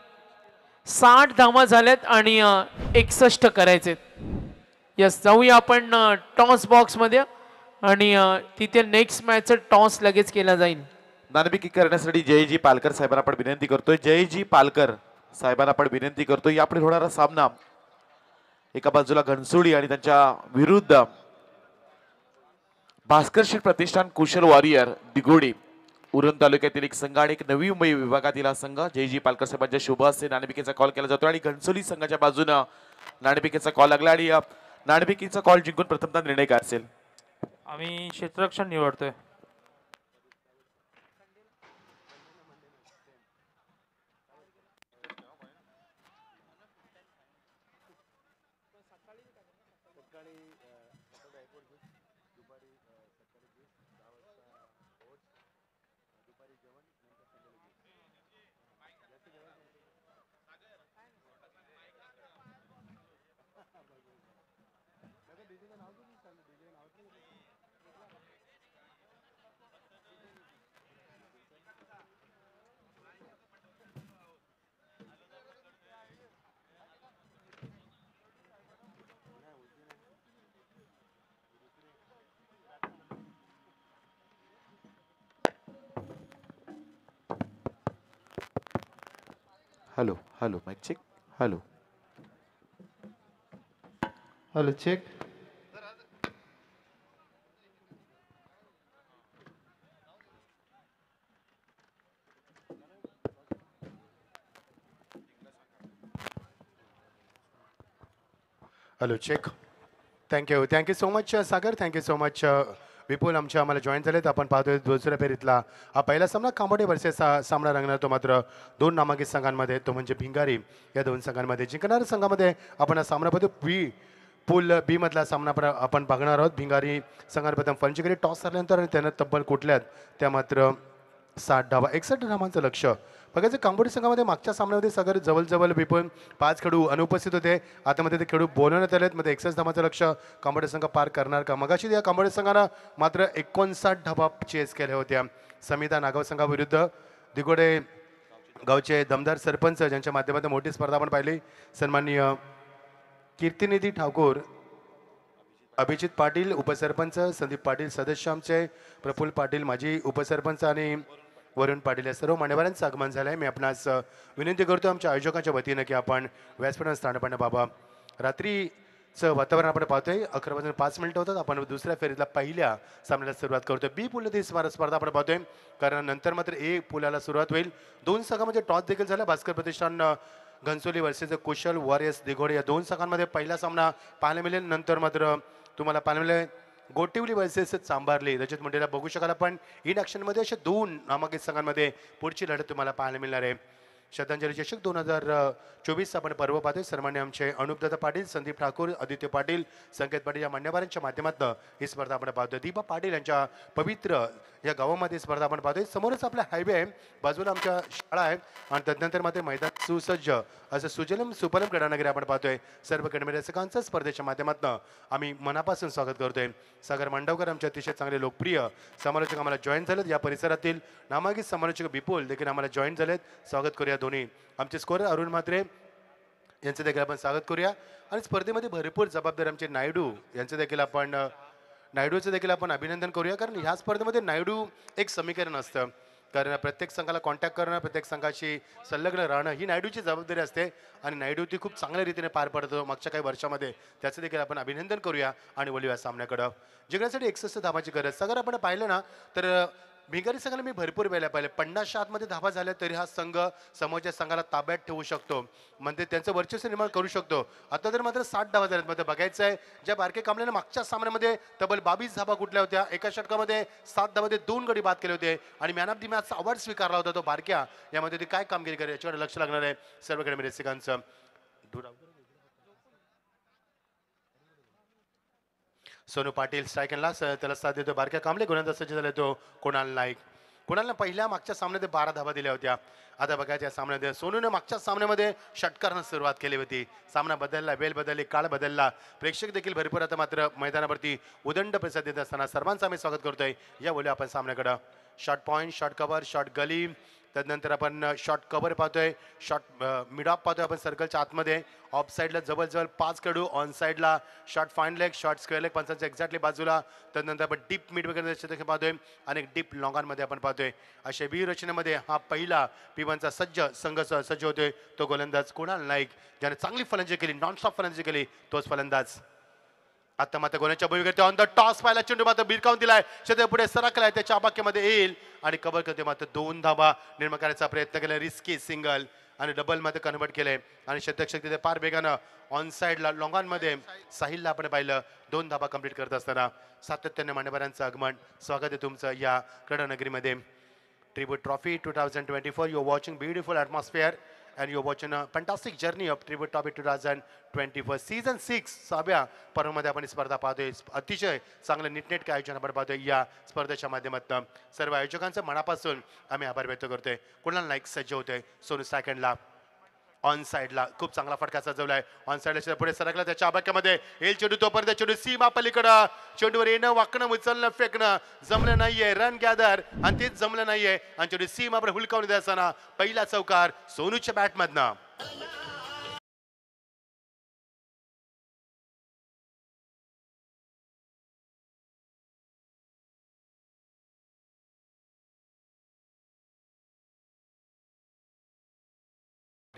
60 धावा झाल्यात आणि 61 करायचे. यस, जाऊया आपण टॉस बॉक्स मध्ये आणि तिथे नेक्स्ट मॅच टॉस लगेच केला जाईल.
नाणेफेकी करण्यासाठी जयजी पालकर साहेबांना आपण विनंती करतोय. जयजी पालकर साहेबांना आपण विनंती करतोय. यापुढे होणारा सामना एका बाजूला घनसोली आणि त्यांच्या विरुद्ध भास्कर शेठ प्रतिष्ठान कुशल वॉरियर दिगोडी उरण तालुक्यातील एक संघ आणि एक नवी मुंबई विभागातील हा संघ. जयजी पालकर साहेबांच्या शुभ हस्ते नाणेफेकीचा कॉल केला जातो आणि घनसोली संघाच्या बाजूने नाणेफेकीचा कॉल लागला आणि नाणेफेकीचा कॉल जिंकून प्रथमतः निर्णय काय असेल?
आम्ही क्षेत्ररक्षण निवडतोय.
Hello hello mike check. Hello.
Hello check.
Hello check. Thank you so much Sagar. Thank you so much Vipul. आम्हाला जॉईन झालेत. आपण पाहतोय दुसऱ्या फेरीतला हा पहिला सामना कांबोडे वर्सेस सामना रंगणार तो मात्र दोन नामांकित संघांमध्ये, तो म्हणजे भिंगारी या दोन संघांमध्ये. जिंकणाऱ्या संघामध्ये आपण हा सामना पाहतो पूल बी मधला सामना आपण बघणार आहोत. भिंगारी संघाने प्रथम फलंदाजी केली टॉस झाल्यानंतर आणि त्यांना तब्बल कुठल्यात त्या मात्र 60 धावा 61 धावांचं लक्ष. बघायचं कांबोडी संघामध्ये मागच्या सामन्यामध्ये सगळं जवळ विपुल 5 खेळू अनुपस्थित होते. आता मध्ये ते खेळू बोलवण्यात आलेत. मध्ये 61 धावांचं लक्ष कांबोडी संघ पार करणार का? मगाशी या कांबोडी संघानं मात्र 59 धावा चेस केल्या होत्या. समिता नागाव संघाविरुद्ध दिगोडे गावचे दमदार सरपंच ज्यांच्या माध्यमातून मोठी स्पर्धा आपण पाहिली. सन्माननीय कीर्तिनिधी ठाकूर, अभिजित पाटील उपसरपंच, संदीप पाटील सदस्य आमचे, प्रफुल्ल पाटील माजी उपसरपंच आणि वरुण पाटील या सर्व मान्यवरांचं आगमन झालं आहे. मी आपणास विनंती करतो आमच्या आयोजकांच्या वतीनं की आपण व्यासपीठावर स्थानपणे बाबा. रात्रीचं वातावरण आपण पाहतोय. 11:05 होतात. आपण दुसऱ्या फेरीतला पहिल्या सामन्याला सुरुवात करतोय. बी पुलातील स्पर्धा आपण पाहतोय, कारण नंतर मात्र ए पुलाला सुरुवात होईल. दोन संघामध्ये टॉस देखील झाला. भास्कर प्रतिष्ठान घनसोली वर्सेस कुशल वॉरियर्स दिघोडे या दोन संघांमध्ये पहिला सामना पाहायला मिळेल. नंतर मात्र तुम्हाला पाहायला मिळेल गोटिवली वर्सेस चांभारली. रजत मुंडेला बघू शकाल आपण इन ॲक्शनमध्ये. अशा दोन नामांकित संघांमध्ये पुढची लढत तुम्हाला पाहायला मिळणार आहे. श्रद्धांजली चषक 2024 आपण पर्व पाहतोय. सन्मान्य आमचे अनुपदत्त पाटील, संदीप ठाकूर, आदित्य पाटील, संकेत पाटील या मान्यवरांच्या माध्यमातून ही स्पर्धा आपण पाहतोय. दीपा पाटील यांच्या पवित्र या गावामध्ये स्पर्धा आपण पाहतोय. समोरच आपला हायवे आहे, बाजूला आमच्या शाळा आहे आणि त्यानंतर मात्र मैदान सुसज्ज असं सुजलम सुपलम क्रीडानगरी आपण पाहतोय. सर्व कडमेरसकांचं स्पर्धेच्या माध्यमातून आम्ही मनापासून स्वागत करतोय. सागर मांडवकर आमचे अतिशय चांगले लोकप्रिय समालोचक आम्हाला जॉईन झालेत. या परिसरातील नामांकित समालोचक विपुल देखील आम्हाला जॉईन झालेत. स्वागत करूया दोन्ही. आमचे स्कोरर अरुण म्हात्रे यांचं देखील आपण स्वागत करूया. आणि स्पर्धेमध्ये भरपूर जबाबदार आमचे नायडू यांचं देखील आपण नायडूचं देखील आपण अभिनंदन करूया. कारण ह्या स्पर्धेमध्ये नायडू एक समीकरण असतं, कारण प्रत्येक संघाला कॉन्टॅक्ट करणं, प्रत्येक संघाशी संलग्न राहणं ही नायडूची जबाबदारी असते आणि नायडू ती खूप चांगल्या रीतीने पार पडतो मागच्या काही वर्षामध्ये. त्याचं देखील आपण अभिनंदन करूया आणि बोलूया सामन्याकडं. जिंकण्यासाठी 61 धावाची गरज. सगळं आपण पाहिलं ना तर भिंगारी संघाला मी भरपूर वेळेला पाहिले 50च्या आतमध्ये धावा झाल्या तरी हा संघ समोरच्या संघाला ताब्यात ठेवू शकतो, म्हणजे त्यांचं वर्चस्व निर्माण करू शकतो. आता तर मात्र 60 धावा झाल्यात. मध्ये बघायचं आहे ज्या बारके कांबळेने मागच्या सामन्यामध्ये तब्बल 22 धावा कुठल्या होत्या. एका षटकामध्ये 7 धावामध्ये 2 गडी बाद केले होते आणि मॅन ऑफ दी मॅचचा अवॉर्ड स्वीकारला होता तो बारक्या. यामध्ये ते काय कामगिरी करेल याच्याकडे लक्ष लागणार आहे सर्वकडे रसिकांचं. Sonu Patil strike and last त्याला साथ देतो बारक्या कांबळे. गोलंदाज सज्ज झाला तो कुणाल नाईक. कुणालनं पहिल्या मागच्या सामन्यात 12 धावा दिल्या होत्या. आता बघायच्या सामन्यात सोनूने मागच्या सामन्यामध्ये षटकारानं सुरुवात केली होती. सामना बदलला, वेळ बदलली, काळ बदलला. प्रेक्षक देखील भरपूर आता मात्र मैदानावरती उदंड प्रतिसाद देत असताना सर्वांचं आम्ही स्वागत करतोय. या बोलूया आपण सामन्याकडं. Short point, short cover, short gully, त्यानंतर आपण शॉर्ट कव्हर पाहतोय, शॉर्ट मिड ऑफ पाहतोय आपण सर्कलच्या आतमध्ये. ऑफ साईडला जवळजवळ 5 खेळू, ऑन साईडला short fine leg, short square leg पंचांच्या एक्झॅक्टली बाजूला. त्यानंतर आपण डीप मिड वगैरे पाहतोय आणि डीप लॉंगांमध्ये आपण पाहतोय. अशा वीर रचनेमध्ये हा पहिला P1चा संघ सज्ज होतोय. तो गोलंदाज कुणाल नाईक ज्याने चांगली फलंदाजी केली, नॉनस्टॉप फलंदाजी केली, तोच फलंदाज. आता मात्र गोण्याच्या भूमिकेत ऑन द टॉस पाहिला चेंडू मात्र बिरकावून दिलाय. क्षेत्र पुढे सरकलाय, त्याच्या आबाक्यामध्ये येईल आणि कव्हर करते. मात्र 2 धावा निर्माण करायचा प्रयत्न केला. रिस्की सिंगल आणि डबल मध्ये कन्वर्ट केले आणि शतक तिथे पार बेगानं ऑन साईडला लॉंगांमध्ये साहिलला आपण पाहिलं 2 धावा कंप्लीट करत असताना. सातत्याने मान्यवरांचं आगमन. स्वागत आहे तुमचं या क्रीडानगरीमध्ये. Tribute trophy 2024. You are watching beautiful atmosphere and you're watching a fantastic journey of Tribute Trophy 2024 season 6 सहाव्या पर्वामध्ये आपण स्पर्धा पाहतोय. अतिशय चांगलं नीटनेटके आयोजन आपण पाहतोय या स्पर्धेच्या माध्यमातून. सर्व आयोजकांचं मनापासून आम्ही आभार व्यक्त करतोय. कुणाल नाईक सज्ज होतोय सोनू सेकंडला. ऑन साईडला खूप चांगला फटका सजवलाय. ऑन साईडला पुढे सरकला, त्याच्या आबाक्यामध्ये येईल चेंडू. तोपर्यंत चेंडू सीमा पलीकडं. चेंडूवर येणं, वाकणं, उचलणं, फेकणं जमलं नाहीये. रन गॅदर आणि तेच जमलं नाहीये आणि चेंडू सीमा आपण हुलकावून द्यायचा. पहिला चौकार सोनूच्या बॅटमधनं.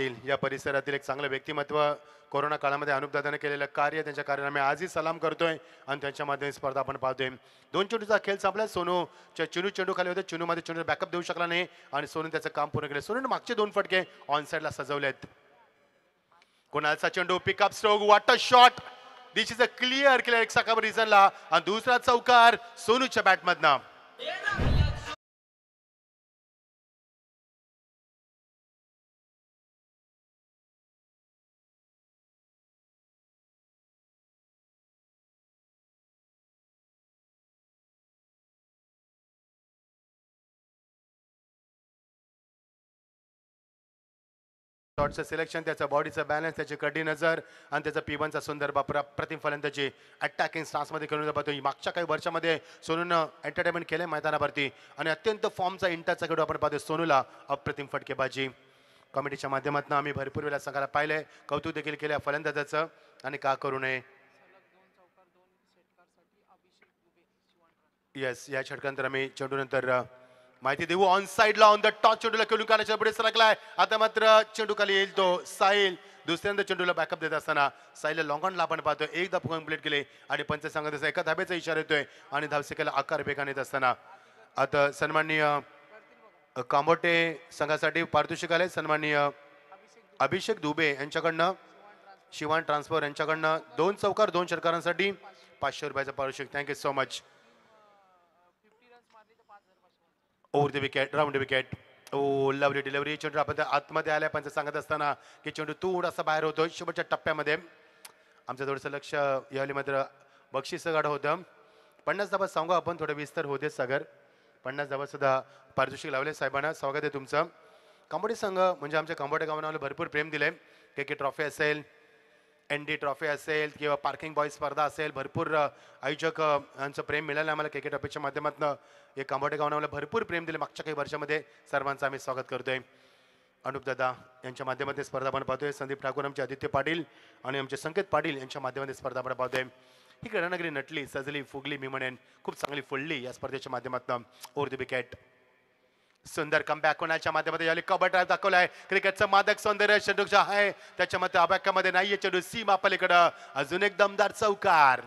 या परिसरातील एक चांगलं व्यक्तिमत्व कोरोना काळामध्ये अनुपदादाने केलेलं कार्य त्यांच्या कार्याला आम्ही आजही सलाम करतोय आणि त्यांच्या माध्यमातून स्पर्धा आपण पाहतोय. 2 चेंडूचा खेळ संपला. चेंडू चेंडू खाली होते. चेंडूमध्ये चेंडू बॅकअप देऊ शकला नाही आणि सोनू त्याचं काम पूर्ण केलं. सोनूने मागचे 2 फटके ऑन साईडला सजवलेत. कुणालचा चेंडू pickup stroke water shot. This is a clear एक साकावर रिझनला आणि दुसरा चौकार सोनूच्या बॅटमधनं. शॉटचं सिलेक्शन, त्याचा बॉडीचा बॅलन्स, त्याची कडी नजर आणि त्याचा P1चा सुंदर प्रतिम फलंदाजी अटॅकिंग स्टान्समध्ये खेळून पाहतो. मागच्या काही वर्षामध्ये सोनूनं एंटरटेनमेंट केले मैदानावरती आणि अत्यंत फॉर्मचा इंटाचा खेळ आपण पाहतो. सोनूला अप्रतिम फटकेबाजी. कमिटीच्या माध्यमातून आम्ही भरपूर वेळा संघाला पाहिलंय, कौतुक देखील केलं फलंदाजाचं आणि का करू नये. येस, या षटकांतर आम्ही चेंडूनंतर माहिती देऊ. ऑन साइडला ऑन द टॉच चेंडूला खेळून काढण्याच्या पुढे सरकलाय. आता मात्र चेंडू खाली येईल तो साहिल. दुसऱ्यांदा चेंडूला बॅकअप देत असताना साहिलला लॉंग ऑनला आपण पाहतोय. एक धाव कंप्लीट केले आणि पंच सांगत एका धाब्याचा इशारा येतोय आणि धावसेकाला आकार वेगाने येत असताना आता सन्माननीय कांबोटे संघासाठी पारितोषिक आले. सन्माननीय अभिषेक दुबे यांच्याकडनं, शिवान ट्रान्सफर यांच्याकडनं 2 चौकार 2 षटकारांसाठी 500 रुपयाचं पारितोषिक. Thank you so much. Over the wicket, round wicket. Oh lovely delivery. चेंडू आपण आतमध्ये आल्या पंच सांगत असताना की चेंडू थोडासा बाहेर होतो. शेवटच्या टप्प्यामध्ये आमचं थोडंसं लक्ष यावेळी मात्र बक्षीस गाडं होतं. 50 धाबा सांगू आपण, थोडं विस्तार होते सागर. 50 धाबा सुद्धा पारितोषिक लावले. साहेबांना स्वागत आहे तुमचं. कांबोडी संघ म्हणजे आमच्या कांबोडे गावाला भरपूर प्रेम दिले. के ट्रॉफी असेल, ND ट्रॉफी असेल किंवा पार्किंग बॉय स्पर्धा असेल, भरपूर आयोजक यांचं प्रेम मिळालं आम्हाला. के ट्रॉफीच्या माध्यमातून हे कांबोडे गावाला भरपूर प्रेम दिले मागच्या काही वर्षामध्ये. सर्वांचं आम्ही स्वागत करतोय. अनुप दादा यांच्या माध्यमातून स्पर्धा आपण पाहतोय. संदीप ठाकूर, आमचे आदित्य पाटील आणि आमचे संकेत पाटील यांच्या माध्यमातून स्पर्धा आपण पाहतोय. ही क्रीडानगरी नटली, सजली, फुगली, मी म्हणेन खूप चांगली फुलली या स्पर्धेच्या माध्यमातून. Over the wicket. सुंदर कमबॅक कोणाच्या माध्यमातून यावेळी कबर ड्राईव्ह दाखवलाय. क्रिकेटचं मादक सौंदर्य चेंडूच्या आहे त्याच्यामध्ये अबॅकामध्ये नाहीये. चेंडू सीमा पलीकडं अजून एक दमदार चौकार.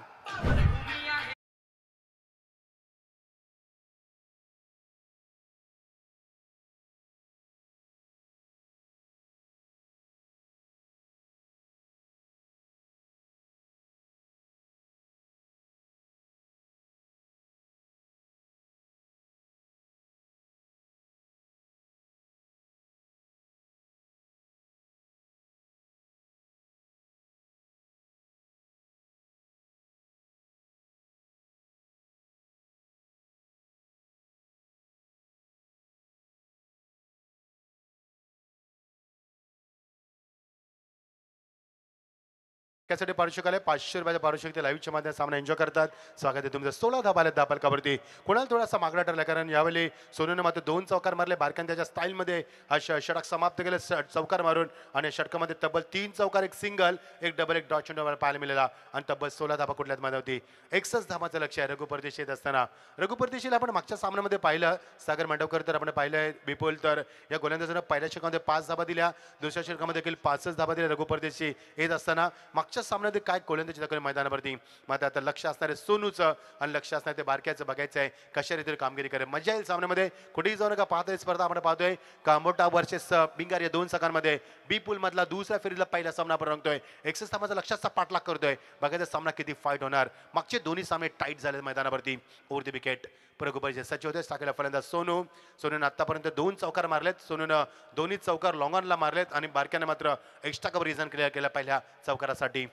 त्यासाठी पारितोषिक आले 500 रुपयाचं पारितोषिक. ते लाईव्हच्या माध्यमात सामना एन्जॉय करतात. स्वागत आहे तुमचं. 16 धाबा आले दापलकावरती. कोणाला थोडासा मागणा ठरला कारण यावेळी सोनूने मात्र 2 चौकार मारले. बारक्यान त्याच्या स्टाईलमध्ये हा षटक समाप्त केले चौकार मारून आणि षटकामध्ये तब्बल 3 चौकार, एक सिंगल, एक डबल, एक डॉट चेंडू पाहायला मिळाला आणि तब्बल 16 धाबा कुठल्याच माध्यमावरती. 61 धाबाचं लक्ष आहे रघु परदेशी येत असताना. रघु परदेशीला आपण मागच्या सामन्यामध्ये पाहिलं. सागर मांडवकर तर आपण पाहिलंय. विपुल तर या गोलंदाजानं पहिल्या षटकामध्ये 5 धाबा दिल्या, दुसऱ्या षटकामध्ये देखील 5च धाबा दिल्या. रघु परदेशी येत असताना मागच्या सामन्यामध्ये काय गोलंदाजी दाखवली मैदानावरती. मात्र आता लक्ष असणारे सोनूचं आणि लक्ष असणारे ते बारक्याचं बघायचं आहे कशा रीतीने कामगिरी करेल. मजा येईल सामन्यामध्ये. कुठेही जाऊ नका. पाहतोय स्पर्धा आपण पाहतोय कांबोटा वर्सेस बिंगार या 2 संघांमध्ये. बी पूल मधला दुसऱ्या फेरीला पहिला सामना आपण रंगतोय. 61 धाबाचा लक्षाचा पाठलाग करतोय. बघायचा सामना किती फाईट होणार. मागचे दोन्ही सामने टाईट झाले मैदानावरती. Over the wicket. परगुपरचे सचिव होते. टाकेला फलंदाज सोनूने आतापर्यंत 2 चौकार मारलेत. सोनूनं दोन्ही चौकार लॉंग ऑनला मारलेत आणि बारक्याने मात्र एक्स्ट्रा कव्हर रिझन क्लिअर केला पहिल्या चौकारासाठी.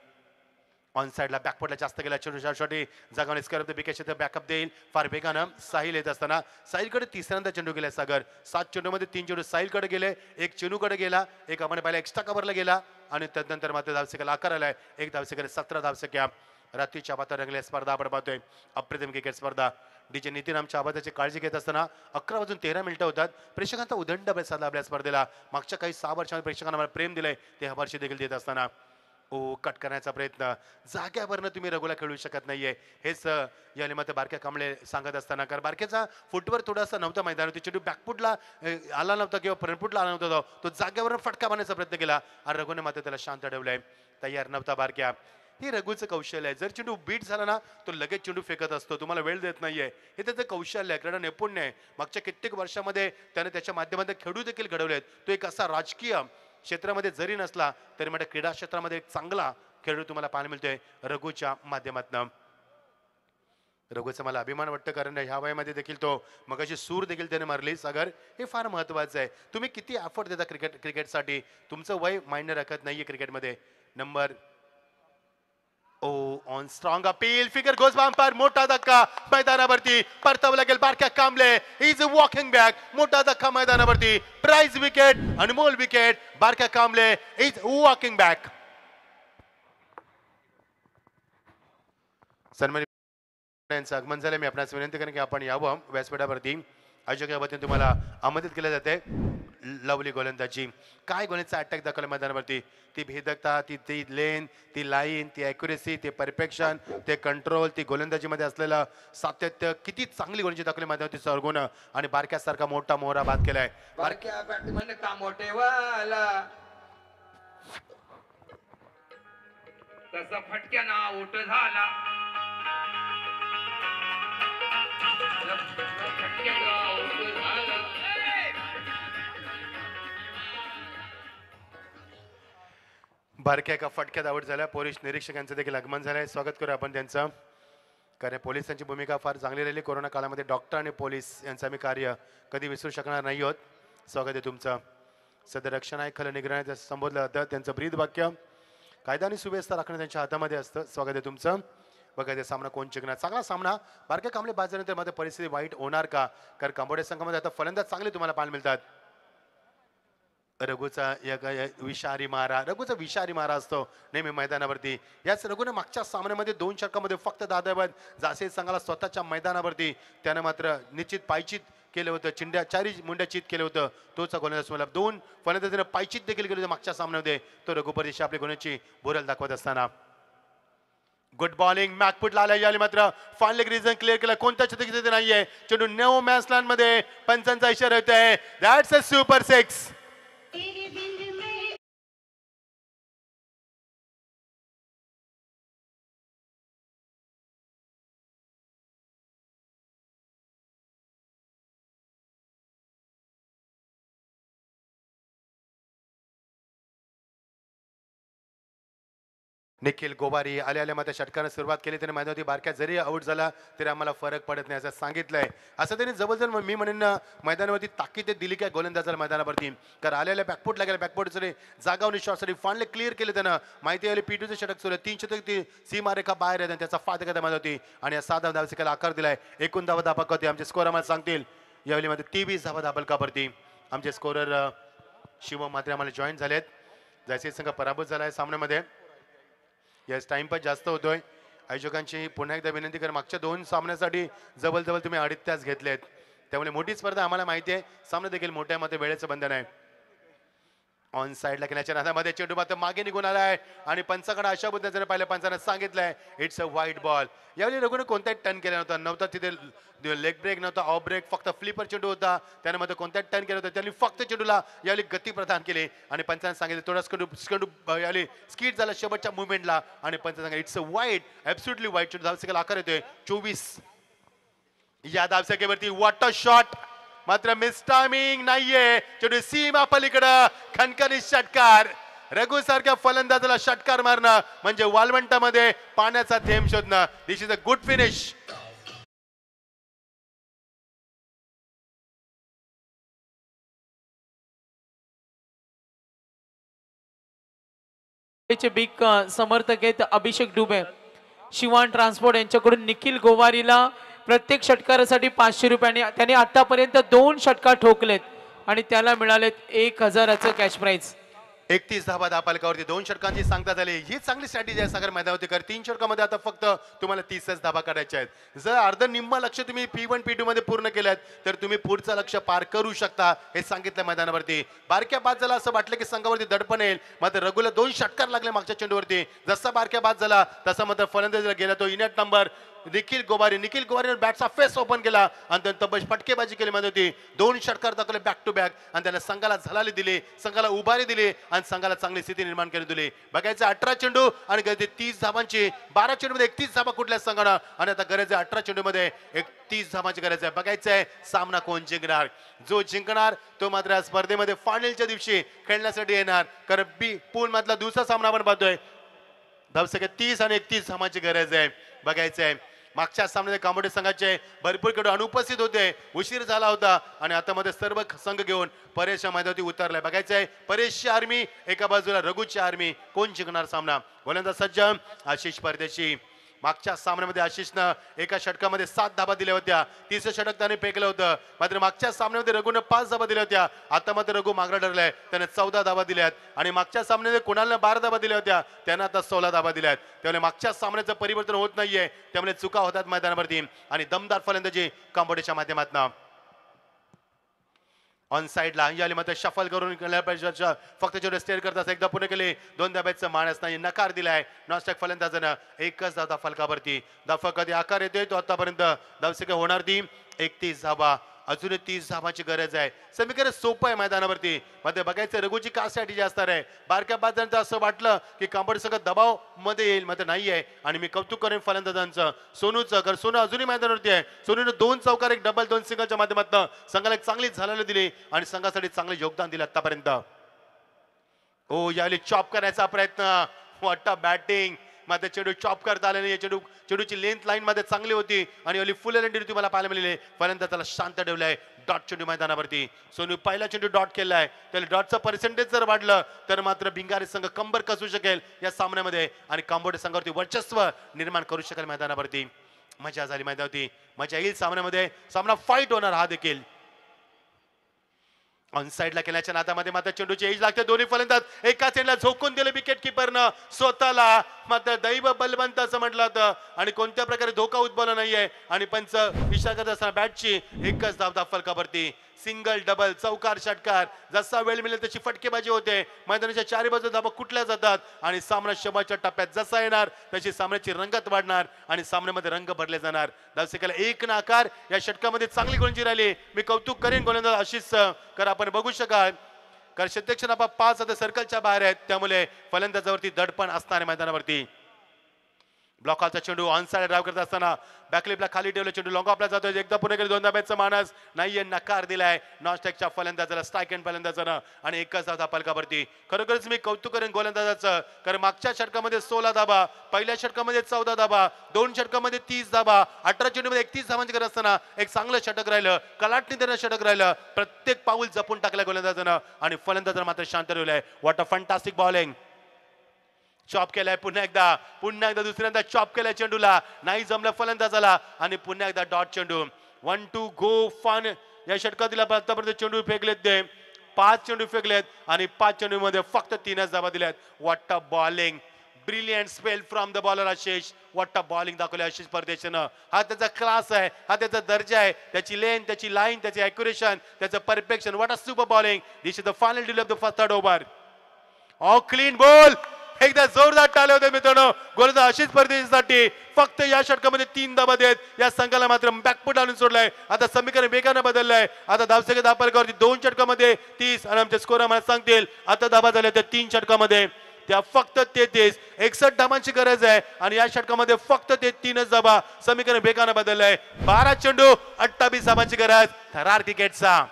ऑन साइडला बॅकफुटला जास्त गेला. चेंडू साठी जागाने square off the wicket backup देईल फार वेगानं. साहिल येत असताना साहिलकडे तिसऱ्यांदा चेंडू गेला. सागर 7 चेंडूमध्ये 3 चेंडू साहिलकडे गेले, एक चेंडूकडे गेला, एक आपण पाहिला एक्स्ट्रा कव्हरला गेला आणि त्यानंतर मात्र धावसेकाला आकार आलाय. एक धावसेकाला 17 धावसेक्या. रात्रीच्या पात्र रंगल्या स्पर्धा आपण पाहतोय. अप्रतिम क्रिकेट स्पर्धा. डीजे नितीन आमच्या आवाजाची काळजी घेत असताना 11 वाजून 13 मिनिटं होतात. प्रेक्षकांचा उदंड प्रतिसाद आपल्या स्पर्धेला. मागच्या काही 6 वर्षांमध्ये प्रेक्षकांना मला प्रेम दिलंय ते ह्या वर्षी देखील देत असताना कट करण्याचा प्रयत्न, जाग्यावरनं तुम्ही रघुला खेळू शकत नाहीये. हेच या निमित्त बारक्या कांबळे सांगत असताना, कारण बारक्याचा फुटवर थोडासा नव्हता मैदानावरती, चेंडू बॅकफुटला आला नव्हता किंवा फ्रंटफुटला आला नव्हता, तो जाग्यावरून फटका मारण्याचा प्रयत्न केला आणि रघुने मात्र त्याला शांत ठेवलंय. तयार नव्हता बारक्या. हे रघुचं कौशल्य आहे. जर चेंडू बीट झाला ना तो लगेच चेंडू फेकत असतो, तुम्हाला वेळ देत नाहीये. हे त्याचं कौशल्य आहे, क्रीडा नैपुण्य आहे. मागच्या कित्येक वर्षामध्ये त्याने त्याच्या माध्यमातून खेळू देखील घडवलेत. तो एक असा राजकीय क्षेत्रामध्ये जरी नसला तरी म्हणजे क्रीडा क्षेत्रामध्ये एक चांगला खेळाडू तुम्हाला पाहायला मिळतोय रघुच्या माध्यमातून. रघुचा मला अभिमान वाटतं, कारण ह्या वयामध्ये देखील तो मगाशी सूर देखील त्याने मारली. सागर, हे फार महत्वाचं आहे. तुम्ही किती एफर्ट देता क्रिकेटसाठी, तुमचं वय मान्य राखत नाहीये क्रिकेटमध्ये. Number on strong appeal, figure goes बांपर, मोठा धक्का मैदानावरती परतावं लागेल. बारक्या कांबळे इज वॉकिंग बॅक, मोठा धक्का मैदानावरती. प्राइज विकेट, अनमोल विकेट. बारक्या कांबळे इज वॉकिंग बॅक. सन्मानित यांचं आगमन झालं. मी आपणास विनंती करेन की आपण यावं व्यासपीठावरती. आयोजक या वतीने तुम्हाला आमंत्रित केले जाते. लवली गोलंदाजी, काय गोलंदाजीचा अटॅक दाखवला मैदानावरती. ती भेदकता, ती लेन, ती लाईन, ती ॲक्युरेसी, ते परफेक्शन, ते कंट्रोल, ती गोलंदाजीमध्ये असलेलं सातत्य, किती चांगली गोलंदाजी दाखवली मैदानावरती सरगुण. आणि बारक्यासारखा मोठा मोहरा बाद केलाय.
बारक्या बॅटमॅन का मोठेवाला तसा फटक्याना आउट झाला. फटक्याना आउट झाला.
बारक्या एका फटक्यात आउट झाल्या. पोलीस निरीक्षकांचं देखील आगमन झालंय. स्वागत करू आपण त्यांचं, कारण पोलिसांची भूमिका फार चांगली राहिली. कोरोना काळामध्ये डॉक्टर आणि पोलीस यांचं आम्ही कार्य कधी विसरू शकणार नाही आहोत. स्वागत आहे तुमचं. सदर रक्षण आहे, खल निगराणी संबोधलं जातं. त्यांचं ब्रीद वाक्य, कायदा आणि सुव्यवस्था राखणं त्यांच्या हातामध्ये असतं. स्वागत आहे तुमचं. बघा ते सामना कोण जिंकणार. चांगला सामना. बारक्या कांबळे बाद झाल्यानंतर मात्र परिस्थिती वाईट होणार का, कारण कांबोडे संघामध्ये आता फलंदाज चांगले तुम्हाला पाहायला मिळतात. रघुचा विषारी मारा, रघुचा विषारी मारा असतो नेहमी मैदानावरती. याच रघुने मागच्या सामन्यामध्ये 2 षटकामध्ये फक्त 10 बाद जासे संघाला स्वतःच्या मैदानावरती त्यानं मात्र निश्चित पायचीत केलं होतं. चिंड्या 4 मुंड्या चित केलं होतं. तोच गोलंदाज मला 2 फलंदाजांना पायचीत देखील केलं होतं मागच्या सामन्यामध्ये. तो रघु परदेशी आपल्या गुणाची बोरल दाखवत असताना. गुड बॉलिंग, मॅकफुटला आला. याला मात्र फायनल रिझन क्लिअर केला. कोणत्या चुकीचं नाहीये. चेंडू नो मॅच लँड मध्ये पंचांचा इशारा होतोय. That's a super 6. Nikhil Gowari आल्या मात्र षटकानं सुरुवात केली. त्याने मैदानावरती बारक्या जरी आउट झाला तरी आम्हाला फरक पडत नाही असं सांगितलंय. असं त्यांनी जबरदस्त मी म्हणेन मैदानावरती ताकीद दिली काय गोलंदाजाला मैदानावरती, कारण आलेल्या बॅकफुटला गेल्या. बॅकफुट जरी जागावून शॉटसाठी फांडले क्लिअर केले त्यानं. माहिती आली P2चं षटक सुरू आहे. 3 षटक ती सीमारेखा बाहेर आहे, त्याचा फायदा करता मैदानावरती आणि या 7 धावसिकाला आकार दिलाय. एकूण धावा धापक होते. आमचे स्कोर आम्हाला सांगतील यावेळी मध्ये 23 धावा धाबलकावरती. आमचे स्कोरर शिव मात्रे आम्हाला जॉईन झालेत. जयसिंग संघ पराभूत झालाय सामन्यामध्ये. यस, टाइम पण जास्त होतोय. आयोजकांची पुन्हा एकदा विनंती कर, मागच्या 2 सामन्यासाठी जवळ तुम्ही 2.5 तास घेतलेत, त्यामुळे मोठी स्पर्धा आम्हाला माहिती आहे. सामना देखील मोठ्या मध्ये वेळेचं बंधन आहे. ऑन साईडला केल्याच्या नादामध्ये चेंडू मात्र मागे निघून आलाय आणि पंचाकडे अशा पद्धतीने पाहिलं. पंचानं सांगितलंय इट्स अ वाईट बॉल. यावेळी रघुने कोणताही टर्न केला नव्हता तिथे लेग ब्रेक नव्हता, ऑफ ब्रेक, फक्त फ्लिपर चेंडू होता. त्याने मध्ये कोणताही टर्न केला होता. त्यांनी फक्त चेंडूला यावेळी गती प्रदान केली आणि पंचाने सांगितलं थोडा चेंडू यावेळी स्किट झाला शेवटच्या मुवमेंटला आणि पंच सांगितलं इट्स अ वाईट, ॲब्सोल्युटली वाईट. चेंडू धावसंख्येला आकार येतोय 24. या धावसंख्येवरती वॉट अ शॉट, मात्र मिस टायमिंग नाहीये. चेंडू सीमा पलीकडं खणखणीत षटकार. रघु सारख्या फलंदाजाला षटकार मारणं म्हणजे वालवंटामध्ये पाण्याचा थेंब शोधणं. This is a good finish.
Big समर्थक आहेत अभिषेक डुबे. शिवान ट्रान्सपोर्ट यांच्याकडून निखिल गोवारीला प्रत्येक षटकारासाठी 500 रुपये. त्यांनी आतापर्यंत 2 षटकार ठोकलेत आणि त्याला मिळालेत 1000चं कॅश प्राइज.
31 धाबा दहा पालकावरती 2 षटकांची सांगता झाली. ही चांगली स्ट्रॅटेजी आहे सागर मैदानावरती. कर 3 षटकामध्ये आता फक्त तुम्हाला 30च धाबा काढायचे आहेत. जर अर्ध निम्मा लक्ष तुम्ही P1 P2 मध्ये पूर्ण केल्यात तर तुम्ही पुढचं लक्ष पार करू शकता हे सांगितलं मैदानावरती. बारक्या बाद झाला असं वाटलं की संघावरती दडपण येईल, मात्र रघुला 2 षटकार लागले मागच्या चेंडूवरती. जसा बारक्या बाद झाला तसा मात्र फलंदाजीला गेला तो इनेट नंबर निखिल गोवारी बॅटचा फेस ओपन केला आणि त्यानंतर फटकेबाजी केली मध्ये होती. 2 षटकार दाखवले बॅक टू बॅक आणि त्याला संघाला झलाली दिली, संघाला उभारी दिली आणि संघाला चांगली स्थिती निर्माण करून दिली. बघायचं 18 चेंडू आणि गरज 30 धावांची. 12 चेंडूमध्ये 31 धावा कुठल्या संघानं आणि आता गरज आहे 18 चेंडूमध्ये 31 धावांची गरज आहे. बघायचं आहे सामना कोण जिंकणार. जो जिंकणार तो मात्र या स्पर्धेमध्ये फायनलच्या दिवशी खेळण्यासाठी येणार. कारण बी पूल मधला दुसरा सामना आपण पाहतोय. धावसंख्या 30 आणि 31 धावांची गरज आहे. बघायचं आहे मागच्या सामन्यात कामोडे संघाचे भरपूर कडे अनुपस्थित होते, उशीर झाला होता आणि आता मध्ये सर्व संघ घेऊन परेश मैदानावरती उतरलाय. बघायचं आहे परेशची आर्मी एका बाजूला, रघुची आर्मी. कोण जिंकणार सामना. गोलंदाज सज्ज आशिष परदेशी. मागच्या सामन्यामध्ये आशिषनं एका षटकामध्ये 7 धाबा दिल्या होत्या. 30 षटक त्याने फेकलं होतं, मात्र मागच्या सामन्यामध्ये रघुनं 5 धाबा दिल्या होत्या. आता मात्र रघु मागला ठरलाय, त्याने 14 धाबा दिल्यात आणि मागच्या सामन्यामध्ये कुणाला 12 धाबा दिल्या होत्या, त्यानं आता 16 धाबा दिल्यात. त्यामुळे मागच्या सामन्याचं परिवर्तन होत नाहीये, त्यामुळे चुका होतात मैदानावरती आणि दमदार फलंदाजी कांबोडेच्या माध्यमातून. ऑन साइडला याली मात्र शफल करून फक्त जेवढे स्टेअर करतात. एकदा पुणे केले 2 धाब्याचं माणस नाही, नकार दिलाय नॉस्टॅक फलंदाजानं. एकच धाव फलकावरती. धाव कधी आकार येतोय तो आतापर्यंत धावसंख्या होणार ती 31 धाबा. अजून 30 धावांची गरज आहे. समीकरण सोपं आहे मैदानावरती. मध्ये बघायचं रघुची काय स्ट्रॅटेजी असणार आहे. बारक्या बाजारांचं असं वाटलं की कांबोडी संघ दबाव मध्ये येईल, मात्र नाही आहे. आणि मी कौतुक करेन फलंदाजांचं सोनूचं. कारण सोनू अजूनही मैदानावरती आहे. सोनूने 2 चौकार 1 डबल 2 सिंगलच्या माध्यमातून संघाला एक चांगली झालेली दिली आणि संघासाठी चांगले योगदान दिले आतापर्यंत. ओ यावेळी चॉप करायचा प्रयत्न. वाटतं बॅटिंग मात्र चेंडू चॉप करता आले नाही. चेंडूची लेंथ लाईन मध्ये चांगली होती आणि ओली फुल एंड तुम्हाला पाहायला मिळाले. फलंदाजाला शांत ठेवलाय. डॉट चेंडू मैदानावरती. सोनू पहिला चेंडू डॉट केलाय, त्याला डॉटचं पर्सेंटेज जर वाढलं तर मात्र भिंगारी संघ कंबर कसू शकेल या सामन्यामध्ये आणि कांबोडे संघावरती वर्चस्व निर्माण करू शकेल मैदानावरती. मजा झाली मैदानावरती, मजा येईल सामन्यामध्ये. सामना फाईट होणार हा देखील. ऑन साइडला केल्याच्या नादामध्ये मात्र चेंडूची एज लागते. दोन्ही फलंदाज एका चेंडूला झोकून दिले विकेट किपरनं स्वतःला. मात्र दैव बलवंत असं म्हटलं होतं आणि कोणत्या प्रकारे धोका उद्भवला नाहीये आणि पंच इशारा करत असताना बॅटची एकच धाव फलकावरती. सिंगल डबल चौकार षटकार जसा वेळ मिळेल तशी फटकेबाजी होते. मैदानाच्या चारी बाजू धाबा कुठल्या जातात आणि सामना शेवटच्या टप्प्यात जसा येणार तशी सामन्याची रंगत वाढणार आणि सामन्यामध्ये रंग भरले जाणार. धावसंख्येला 1 नाकार. या षटकामध्ये चांगली गोलंदाजी राहिली. मी कौतुक करेन गोलंदाज आशिष कर. आपण बघू शकाल कारण शतक 5 आता सर्कलच्या बाहेर आहेत, त्यामुळे फलंदाजावरती दडपण असणार मैदानावरती. ब्लॉकचा चेंडू ऑन साइड ड्राइव्ह करत असताना बॅकलिपला खाली ठेवलं. चेंडू लॉंग ऑफला जातोय. एकदा पुणे केले 2 धाब्याचा मानस नाहीये, नकार दिलाय नॉस्टॅकच्या फलंदाजाला, स्ट्राईक एंड फलंदाजानं आणि एकच धाव फलकावरती. खरोखरच मी कौतुक करेन गोलंदाजाचं कारण मागच्या षटकामध्ये 16 धाबा, पहिल्या षटकामध्ये 14 धाबा, 2 षटकामध्ये 30 धाबा, 18 चेंडूमध्ये 31 धावांची गरज असताना एक चांगलं षटक राहिलं, कलाटणी देणं षटक राहिलं. प्रत्येक पाऊल जपून टाकलं गोलंदाजानं आणि फलंदाजानं मात्र शांत ठेवलंय. What a fantastic bowling. Chop केलाय पुन्हा एकदा दुसऱ्यांदा चॉप केलाय चेंडूला, नाही जमलं फलंदाजाला आणि पुन्हा एकदा डॉट चेंडू. 1-2 गो फन या षटकातील आतापर्यंत चेंडू फेकलेत ते 5 चेंडू फेकलेत आणि 5 चेंडू मध्ये फक्त 3च धावा दिल्यात. What a bowling. Brilliant spell from the bowler Ashish. What a bowling दाखवले आशिष परदेशीनं. हा त्याचा क्लास आहे, हा त्याचा दर्जा आहे. त्याची लेन, त्याची लाईन, त्याची ॲक्युरेशन, त्याचं perfection. What a super bowling. This is the final deal of the first third over. Oh clean ball. एकदा जोरदार टाळले होते मित्रांनो गोलंदाज आशिष परदेशीसाठी. फक्त या षटकामध्ये 3 धाबा देत या संघाला मात्र बॅकफुट आणून सोडलाय. आता समीकरण वेगानं बदललंय. आता धावसंख्या धापलकावरती 2 षटकामध्ये 30 आणि आमचे स्कोर आम्हाला सांगतील आता धाबा झाल्या त्या 3 षटकामध्ये त्या फक्त 33. 61 धाबांची गरज आहे आणि या षटकामध्ये फक्त ते 3च धाबा. समीकरण वेगानं बदललंय. 12 चेंडू 28 धाबांची गरज थरार क्रिकेटचा.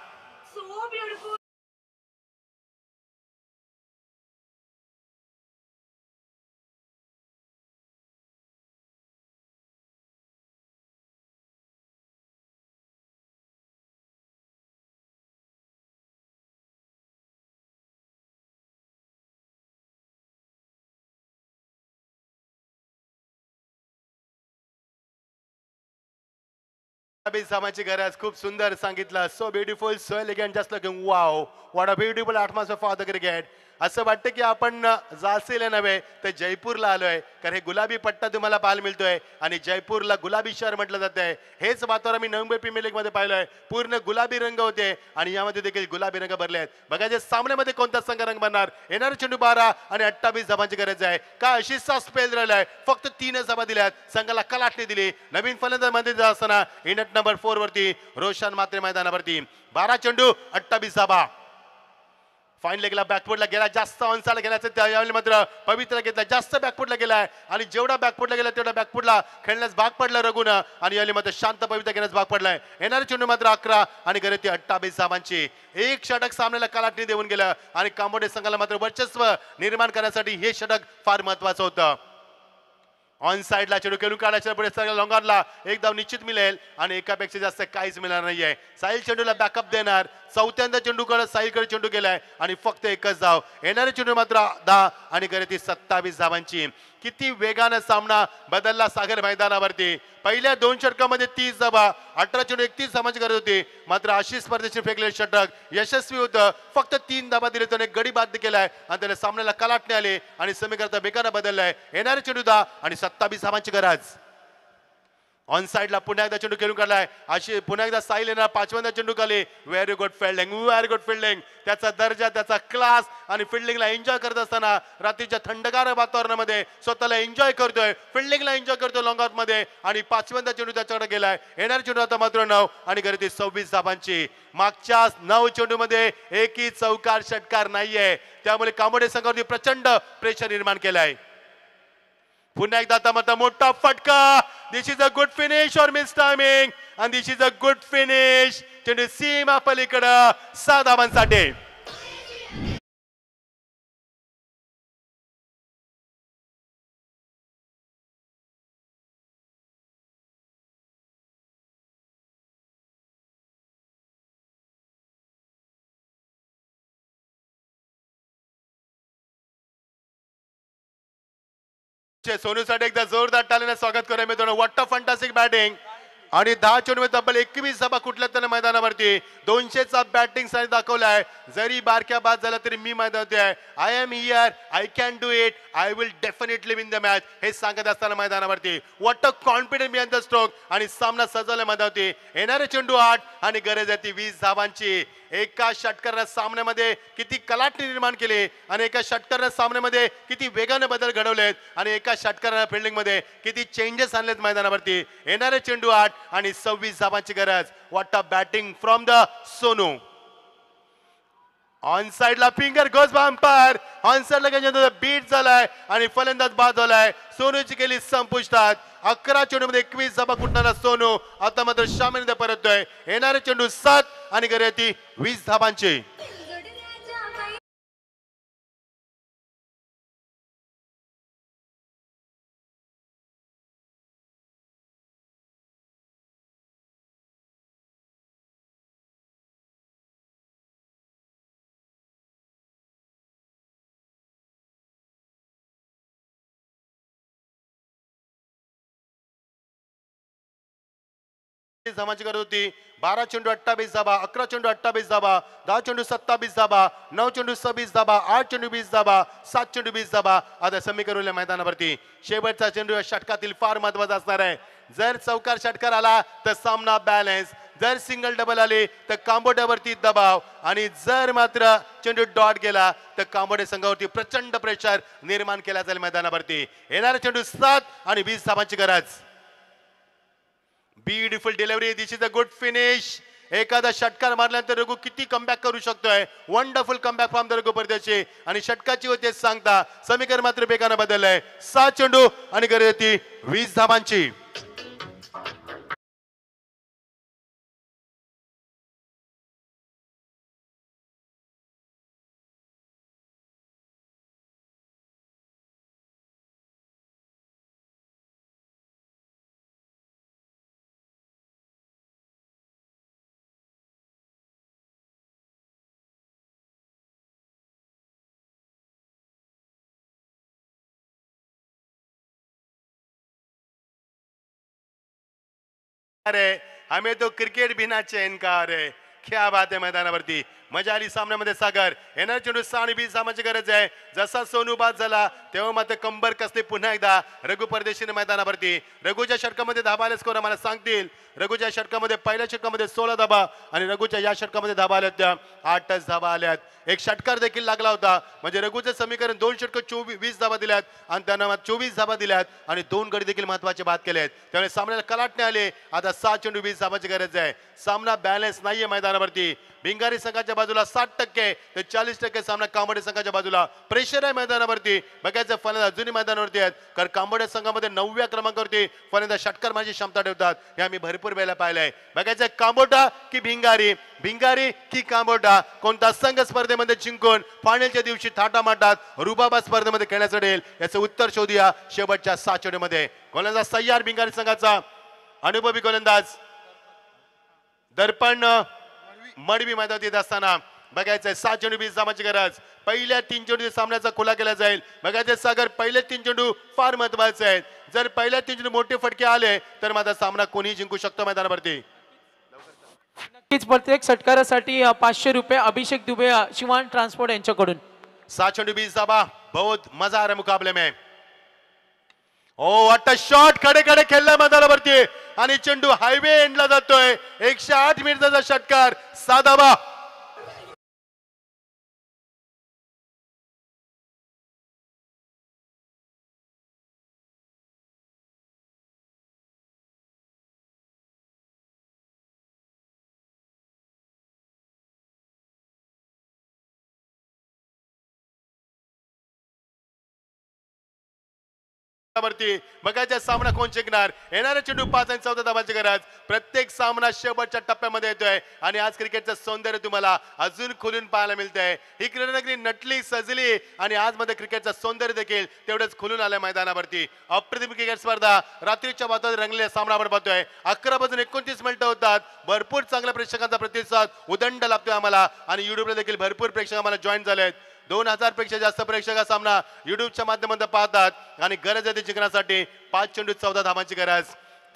सामाची गरज खूप सुंदर सांगितलं. So beautiful, so elegant, just looking wow. What a beautiful atmosphere for the cricket. असं वाटतं की आपण झाशीला नव्हे तर जयपूरला आलोय, कारण हे गुलाबी पट्टा तुम्हाला पाहायला मिळतोय आणि जयपूरला गुलाबी शहर म्हटलं जात आहे. हेच वातावरण मी नवी प्रीमियर लीग मध्ये पाहिलंय. पूर्ण गुलाबी रंग होते आणि यामध्ये देखील गुलाबी रंग भरले आहेत. बघायचे सामन्यामध्ये कोणता संघ रंग बनणार. येणारे चेंडू 12 आणि 28 धावांची गरज आहे. का अशीचा स्पेल राहिलाय, फक्त 3 धावा दिल्यात, संघाला कलाटणी दिली. नवीन फलंदाज मध्ये असताना इनट नंबर 4 वरती रोशन मात्रे मैदानावरती. 12 चेंडू 28 धावा. फाईन लेगला बॅकफुटला गेला, जास्त ऑनसाइड गेल्याचं त्यावेळी मात्र पवित्र घेतला, जास्त बॅकफुटला गेलाय आणि जेवढा बॅकफुटला गेला तेवढा बॅकफुटला खेळण्यास भाग पडला रघुन आणि यावेळी मात्र शांत पवित्र घेण्यास भाग पडलाय. येणारे चेंडू मात्र 11 आणि गरज ती 28 धावांची. एक षटक सामन्याला कलाटणी देऊन गेलं आणि कांबोडे संघाला मात्र वर्चस्व निर्माण करण्यासाठी हे षटक फार महत्वाचं होतं. ऑन साइडला चेंडू खेळून काढायच्या पुढे लॉंगॉनला एक धाव निश्चित मिळेल आणि एकापेक्षा जास्त काहीच मिळणार नाहीये. साहिल चेंडूला बॅकअप देणार. चौथ्यांदा चेंडूकडे साहिलकडे चेंडू गेलाय आणि फक्त एकच धाव. येणारे चेंडू मात्र 10 आणि गरज ती 27 धावांची. किती वेगानं सामना बदलला सागर मैदानावरती. पहिल्या 2 षटकामध्ये 30 धावा, 18 चेंडू 31 धावांची गरज होती. मात्र अशी स्पर्धेचे फेकलेले षटक यशस्वी होतं. फक्त 3 धावा दिले, त्याने गडी बाद केलाय आणि त्याने सामन्याला कलाटणे आले आणि समीकरण बेकानं बदललाय. येणारे चेंडू 10 आणि 27 धावांची गरज. ऑन साइडला पुन्हा एकदा चेंडू खेळून काढलाय. अशी पुन्हा एकदा साईल येणार. 5व्यांदा चेंडू खाली. Very good fielding, very good fielding. त्याचा दर्जा, त्याचा क्लास आणि फिल्डिंगला एन्जॉय करत असताना रात्रीच्या थंडगार वातावरणामध्ये स्वतःला एन्जॉय करतोय, फिल्डिंगला एन्जॉय करतोय लॉंग आउट मध्ये आणि 5व्यांदा चेंडू त्याच्याकडे गेलाय. येणारे चेंडू आता मात्र 9 आणि गरज ती 26 धावांची. मागच्या 9 चेंडू मध्ये एकही चौकार षटकार नाहीये, त्यामुळे कांबोडे संघावरती प्रचंड प्रेशर निर्माण केलाय. पुन्हा एकदा आता मात्र मोठा फटका. दिस इज अ गुड फिनिश और मिस टायमिंग आणि दिस इज अ गुड फिनिश. चेंडू सीमा पलीकडं 6 धावांसाठी. सोनूसाठी एकदा जोरदार टाळ्याने स्वागत करूया मित्रांनो. व्हॉट अ फंटास्टिक बॅटिंग आणि 10 चेंडूमध्ये तब्बल 21 धावा कुठल्या तरी मैदानावरती 200चा बॅटिंग साईज दाखवलाय. जरी बारक्या बाद झाला तरी मी मैदानावरती आहे. I am here, I can do it, I will definitely win the match हे सांगत असताना मैदानावरती what a confidence behind the stroke आणि सामना सजवला मैदानावरती. येणारे चेंडू 8 आणि गरज आहे ती 20 धावांची. एका षटकारानं सामन्यामध्ये किती कलाटणी निर्माण केली आणि एका षटकारानं सामन्यामध्ये किती वेगाने बदल घडवलेत आणि एका षटकारानं फिल्डिंग मध्ये किती चेंजेस आणलेत मैदानावरती. येणारे चेंडू 8 आणि 26 धावांची गरज. What a batting from the Sonu. On साइडला फिंगर गोज बांपर. ऑन साइडला बीट झालाय आणि फलंदाज बाद झालाय. सोनूची केली संपुष्टात. 11 चेंडू मध्ये 21 धावा कुठणारा सोनू आता मात्र शामिल परततोय. येणारे चेंडू 7 आणि गरज ती 20 धावांची. धावांची गरज होती. 12 चेंडू 28 धावा, 11 चेंडू 28 धावा, 10 चेंडू 27 धावा, 9 चेंडू 26 धावा, 8 चेंडू 20 धावा, 7 चेंडू 20 धावा. आता समीकरण मैदानावरती शेवटचा चेंडू या षटकातील फार महत्वाचा असणार आहे. जर चौकार षटकार आला तर सामना बॅलन्स, जर सिंगल डबल आले तर कांबोड्यावरती दबाव आणि जर मात्र चेंडू डॉट गेला तर कांबोडे संघावरती प्रचंड प्रेशर निर्माण केला जाईल मैदानावरती. येणारे चेंडू 7 आणि 20 धावांची गरज. Beautiful delivery. This is a good finish. एखादा षटकार मारल्यानंतर रघु किती कमबॅक करू शकतोय. Wonderful comeback from the Raghu परदेशी आणि षटकाची होते सांगता समीकरण मात्र बेगानं बदललंय. 7 चेंडू आणि गरज होती 20 धावांची. अरे हमें तो क्रिकेट भी ना चैन का. अरे क्या बात है मैदानावरती. मजा आली सामन्यामध्ये सागर. येणार चेंडू 6 आणि 20 धावांची गरज आहे. जसा सोनू बाद झाला तेव्हा मात्र कंबर कसली पुन्हा एकदा रघु परदेशीने मैदानावरती. रघुच्या षटकामध्ये धाबा आले स्कोर आम्हाला सांगतील. रघुच्या षटकामध्ये पहिल्या षटकामध्ये 16 धाबा आणि रघुच्या या षटकामध्ये धाबा आल्या होत्या 8च धाबा आल्यात. एक षटकार देखील लागला होता म्हणजे रघुचं समीकरण 2 षटक 20 धाबा दिल्यात आणि त्यांना 24 धाबा दिल्यात आणि 2 गडी देखील महत्वाचे बाद केलेत. त्यामुळे सामन्याला कलाटणे आले. आता 7 चेंडू 20 धाबाची गरज आहे. सामना बॅलन्स नाहीये मैदानावरती. भिंगारी संघाच्या बाजूला 60% ते 40% सामना कांबोडे संघाच्या बाजूला. प्रेशर आहे मैदानावरती. बघायचं फलंदाज अजूनही मैदानावरती आहेत कारण कांबोडे संघामध्ये 9व्या क्रमांकावरती फलंदाज षटकार मारण्याची क्षमता ठेवतात. हे आम्ही भरपूर वेळेला पाहिलंय. बघायचं कांबोटा की भिंगारी, भिंगारी की कांबोटा, कोणता संघ स्पर्धेमध्ये जिंकून फायनलच्या दिवशी थाटामाटात रुबाबा स्पर्धेमध्ये खेळण्यासाठी येईल याचं उत्तर शोधूया शेवटच्या 6 चेंडूमध्ये. गोलंदाज सय्यार भिंगारी संघाचा अनुभवी गोलंदाज दर्पण मडवी मैदानात येत असताना. बघायचंय 7 चेंडू 20 धावांची गरज. पहिल्या 3 चेंडू सामन्याचा खुला केला जाईल. बघायचं सागर पहिले 3 चेंडू फार महत्वाचे आहेत. जर पहिल्या 3 चेंडू मोठे फटके आले तर माझा सामना कोणी जिंकू शकतो मैदानावरती.
नक्कीच प्रत्येक षटकारासाठी 500 रुपये अभिषेक दुबे शिवान ट्रान्सपोर्ट यांच्याकडून.
7 चेंडू 20 धाबा. बहुत मजा आ रहा है मुकाबले में. ओ अट्टा शॉट खडे खडे खेळलाय मैदानावरती आणि चेंडू हायवे एंडला जातोय. 108 मिनिटाचा षटकार 6 धाबा. बघायचा सामना कोण जिंकणार. येणारे चेंडू 5 आणि 14 धावांची गरज. प्रत्येक सामना शेवटच्या टप्प्यामध्ये येतोय आणि आज क्रिकेटचं सौंदर्य तुम्हाला अजून खुलून पाहायला मिळतंय. ही क्रीडानगरी नटली सजली आणि आज मध्ये क्रिकेटचं सौंदर्य देखील तेवढंच खुलून आलंय मैदानावरती. अप्रतिम क्रिकेट स्पर्धा रात्रीच्या वातावरणात रंगलेला सामना आपण पाहतोय. 11 वाजून 29 मिनिटं होतात. भरपूर चांगल्या प्रेक्षकांचा प्रतिसाद उदंड लाभतोय आम्हाला आणि युट्यूबला देखील भरपूर प्रेक्षक आम्हाला जॉईन झालेत. 2000 पेक्षा जास्त प्रेक्षक सामना युट्यूबच्या माध्यमातून पाहतात आणि गरज आहे जिंकण्यासाठी 5 चेंडू 14 धावांची गरज.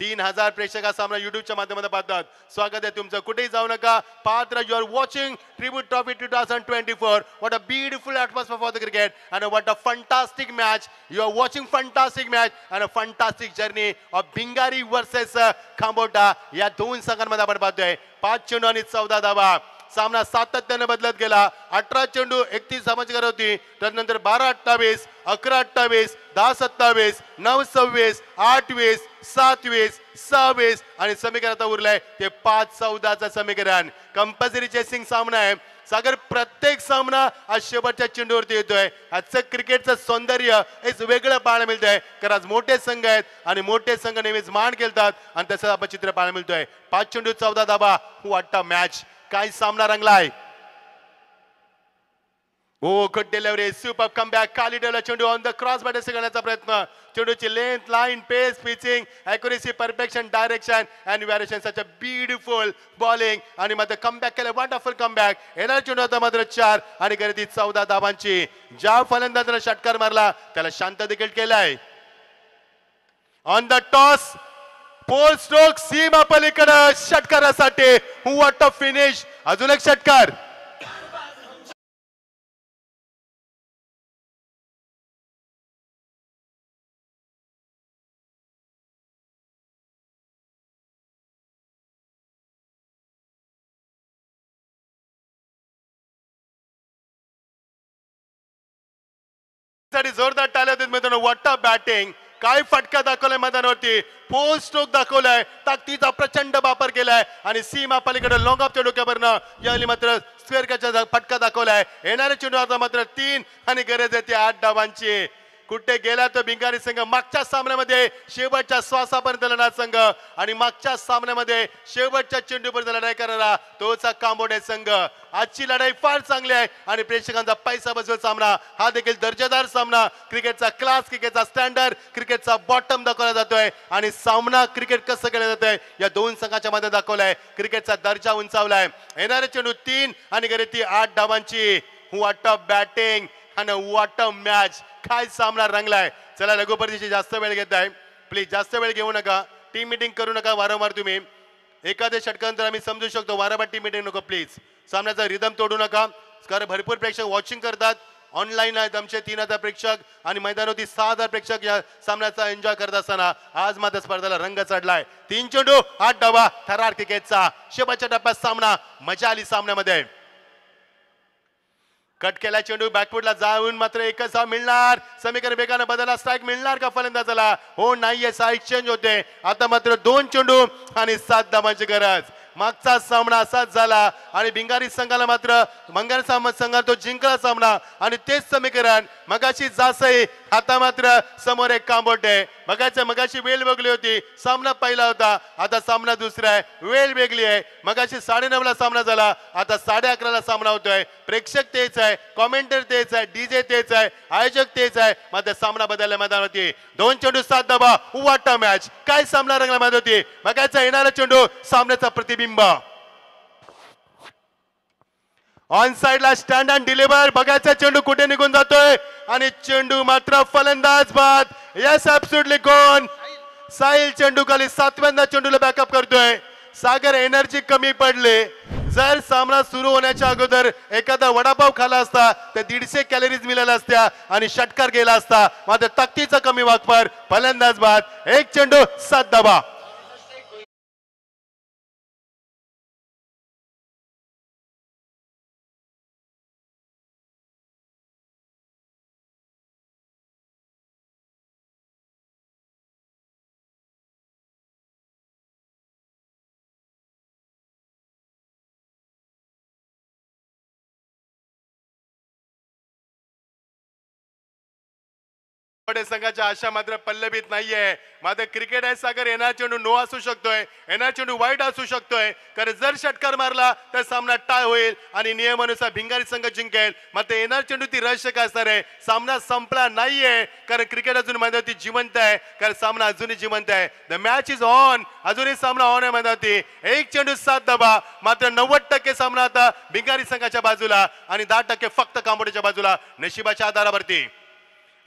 3000 प्रेक्षक सामना युट्यूबच्या माध्यमातून पाहतात. स्वागत आहे तुमचं. कुठेही जाऊ नका. पात्र you are watching tribute trophy 2024. What a beautiful atmosphere for the cricket and what a fantastic match. You are watching fantastic match and a fantastic journey of Bhingari versus Khambota. या 2 संघांमध्ये आपण पाहतोय 5 चेंडू आणि 14 धावा. सामना सातत्याने बदलत गेला. 18 चेंडू 31 धावांची गरज होती. त्यानंतर 12-28, 11-28, 10-27, 9-26, 8-20, 7-20, 6-20 आणि समीकरण आता उरलंय ते 5-14चं समीकरण. कंपल्सरी चेसिंग सामना आहे सागर. प्रत्येक सामना आज शेवटच्या चेंडूवरती येतोय. आजचं क्रिकेटचं सौंदर्य हेच वेगळं पाहायला मिळतंय कारण आज मोठे संघ आहेत आणि मोठे संघ नेहमीच मान खेळतात आणि तसं आपण चित्र पाहायला मिळतोय. 5 चेंडू 14 धाबा. वाटतं मॅच काय सामना रंगलाय. Oh good delivery, super comeback. खाली ठेवला चेंडू ऑन द क्रॉस बॅट करण्याचा प्रयत्न. चेंडूची length, line, pace, pitching, accuracy, perfection, direction and variation. Such a beautiful bowling आणि मध्ये कमबॅक केलं. Wonderful comeback. येणार चेंडू आता मात्र 4 आणि गर्दी 14 धावांची. ज्या फलंदाजाला षटकार मारला त्याला शांत देखील केलाय. On the toes pull stroke सीमा पलीकडे षटकारासाठी. What a finish. अजून एक षटकार. जोरदार टाळ्या देत मित्रांनो. What a batting. काय फटका दाखवलाय मैदानावरती. पोल स्ट्रोक दाखवलाय. ताकदीचा प्रचंड वापर केलाय आणि सीमा पलीकडे लॉंग ऑफच्या डोक्यावरनं यावेळी मात्र स्क्वेअर कॅचचा फटका दाखवलाय. येणारे चेंडू आता मात्र 3 आणि गरज आहे ती 8 धावांची. कुठे गेला तो भिंगारी संघ. मागच्या सामन्यामध्ये शेवटच्या श्वासापर्यंत लढणारा संघ आणि मागच्या सामन्यामध्ये शेवटच्या चेंडूपर्यंत लढाई करणारा तोच कांबोडे संघ. आजची लढाई फार चांगली आहे आणि प्रेक्षकांचा पैसा बसवेल सामना. हा देखील दर्जेदार सामना. क्रिकेटचा क्लास, क्रिकेटचा स्टँडर्ड, क्रिकेटचा बॉटम दाखवला जातोय आणि सामना क्रिकेट कसं केलं जातंय या 2 संघाच्या मध्ये दाखवलाय. क्रिकेटचा दर्जा उंचावलाय. येणारे चेंडू 3 आणि गती 8 धावांची. व्हॉट अ बॅटिंग आणि व्हॉट अ मॅच. काय सामना रंगलाय. चला रघुपतीची जास्त वेळ घेत आहे. प्लीज जास्त वेळ घेऊ नका. टीम मीटिंग करू नका वारंवार. तुम्ही एखाद्या षटकानंतर आम्ही समजू शकतो. वारंवार टीम मीटिंग नको प्लीज. सामन्याचा रिदम तोडू नका, कारण भरपूर प्रेक्षक वॉचिंग करतात, ऑनलाईन आहेत आमचे 3000 प्रेक्षक आणि मैदानावरती 6000 प्रेक्षक या सामन्याचा एन्जॉय करत असताना आज मात्र स्पर्धेला रंग चढलाय. 3 चेंडू 8 धावा थरार क्रिकेटचा. शेवटच्या टप्प्यात सामना, मजा आली सामन्यामध्ये. कट केला चेंडू बॅकफुटला जाऊन मात्र एकच धाव मिळणार. समीकरण वेगाने बदलला, स्ट्राईक मिळणार का फलंदाजाला? हो नाहीये, साईड चेंज होते. आता मात्र 2 चेंडू आणि 7 धावांची गरज. मागचा सामना असाच झाला आणि भिंगारी संघाला मात्र मंगल संघाला तो जिंकला सामना आणि तेच समीकरण मगाशी जासई, आता मात्र समोर एक कांबोटे. बघायचं, मगाशी वेळ वेगळी होती, सामना पहिला होता, आता सामना दुसरा आहे, वेळ वेगळी आहे. मगाशी 9:30 सामना झाला, आता 11:30 सामना होतोय. प्रेक्षक तेच आहे, कॉमेंटर तेच आहे, डीजे तेच आहे, आयोजक तेच आहे, मात्र सामना बदलला मैदानावरती. 2 चेंडू 7 धावा, वाटा मॅच. काय सामना रंगला मैदानावरती. बघायचा येणारा चेंडू, सामन्याचा प्रतिबिंब. ऑन साइडला स्टँड अँड डिलिव्हर. बघायचा चेंडू कुठे निघून जातोय आणि चेंडू मात्र फलंदाज बाद. Yes absolutely gone. साहिल चेंडू खाली 7व्यांदा चेंडूला बॅकअप करतोय. सागर एनर्जी कमी पडले. जर सामना सुरू होण्याच्या अगोदर एखादा वडापाव खाला असता तर 150 कॅलरीज मिळाल्या असत्या आणि षटकार गेला असता. मात्र ताकदीचा कमी वापर, फलंदाज बाद. 1 चेंडू 7 धावा. संघाच्या आशा मात्र पल्लवीत नाहीये. मात्र क्रिकेट आहे सागर. येणार चेंडू नो असू शकतोय, येणार चेंडू वाईट असू शकतोय, कारण जर षटकार मारला तर सामना टाय होईल आणि नियमानुसार भिंगारी संघ जिंकेल. मात्र येणार चेंडू ती रहस्य काय असणार आहे. सामना संपला नाहीये, कारण क्रिकेट अजून मैदानावरती जिवंत आहे, कारण सामना अजूनही जिवंत आहे. The match is on. अजूनही सामना ऑन आहे मैदानावरती. 1 चेंडू 7 धावा. मात्र 90% सामना आता भिंगारी संघाच्या बाजूला आणि 10% फक्त कांबोडीच्या बाजूला, नशिबाच्या आधारावरती.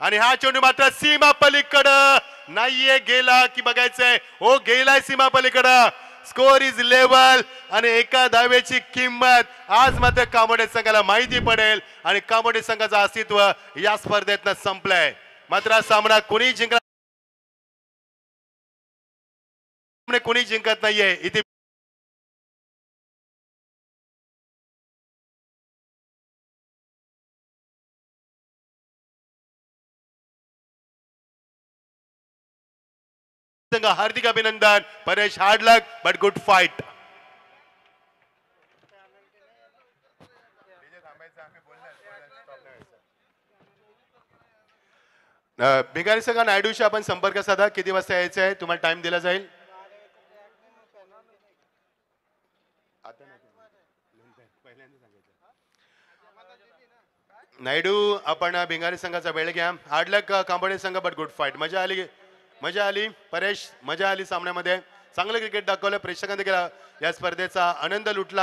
आणि हा चेंडू मात्र सीमा पलीकडं नाहीये. गेला की बघायचंय. हो गेलाय सीमा पलीकडं. स्कोर इज लेवल आणि एका धावेची किंमत आज मात्र कांबोडी संघाला माहिती पडेल आणि कांबोडी संघाचं अस्तित्व या स्पर्धेतनं संपलंय. मात्र हा सामना कोणी जिंकत नाहीये. इथे हार्दिक अभिनंदन. Paresh, hard luck but good fight. Bhingari संघ नायडूशी आपण संपर्क साधा. किती वाजता यायचं आहे, तुम्हाला टाइम दिला जाईल. नायडू, आपण भिंगारी संघाचा वेळ घ्या. हार्ड लक कांबोडी संघ बट गुड फाइट. मजा आली, मजा आली परेश, मजा आली सामन्यामध्ये. चांगलं क्रिकेट दाखवलं. प्रेक्षकांनी केला या स्पर्धेचा आनंद लुटला.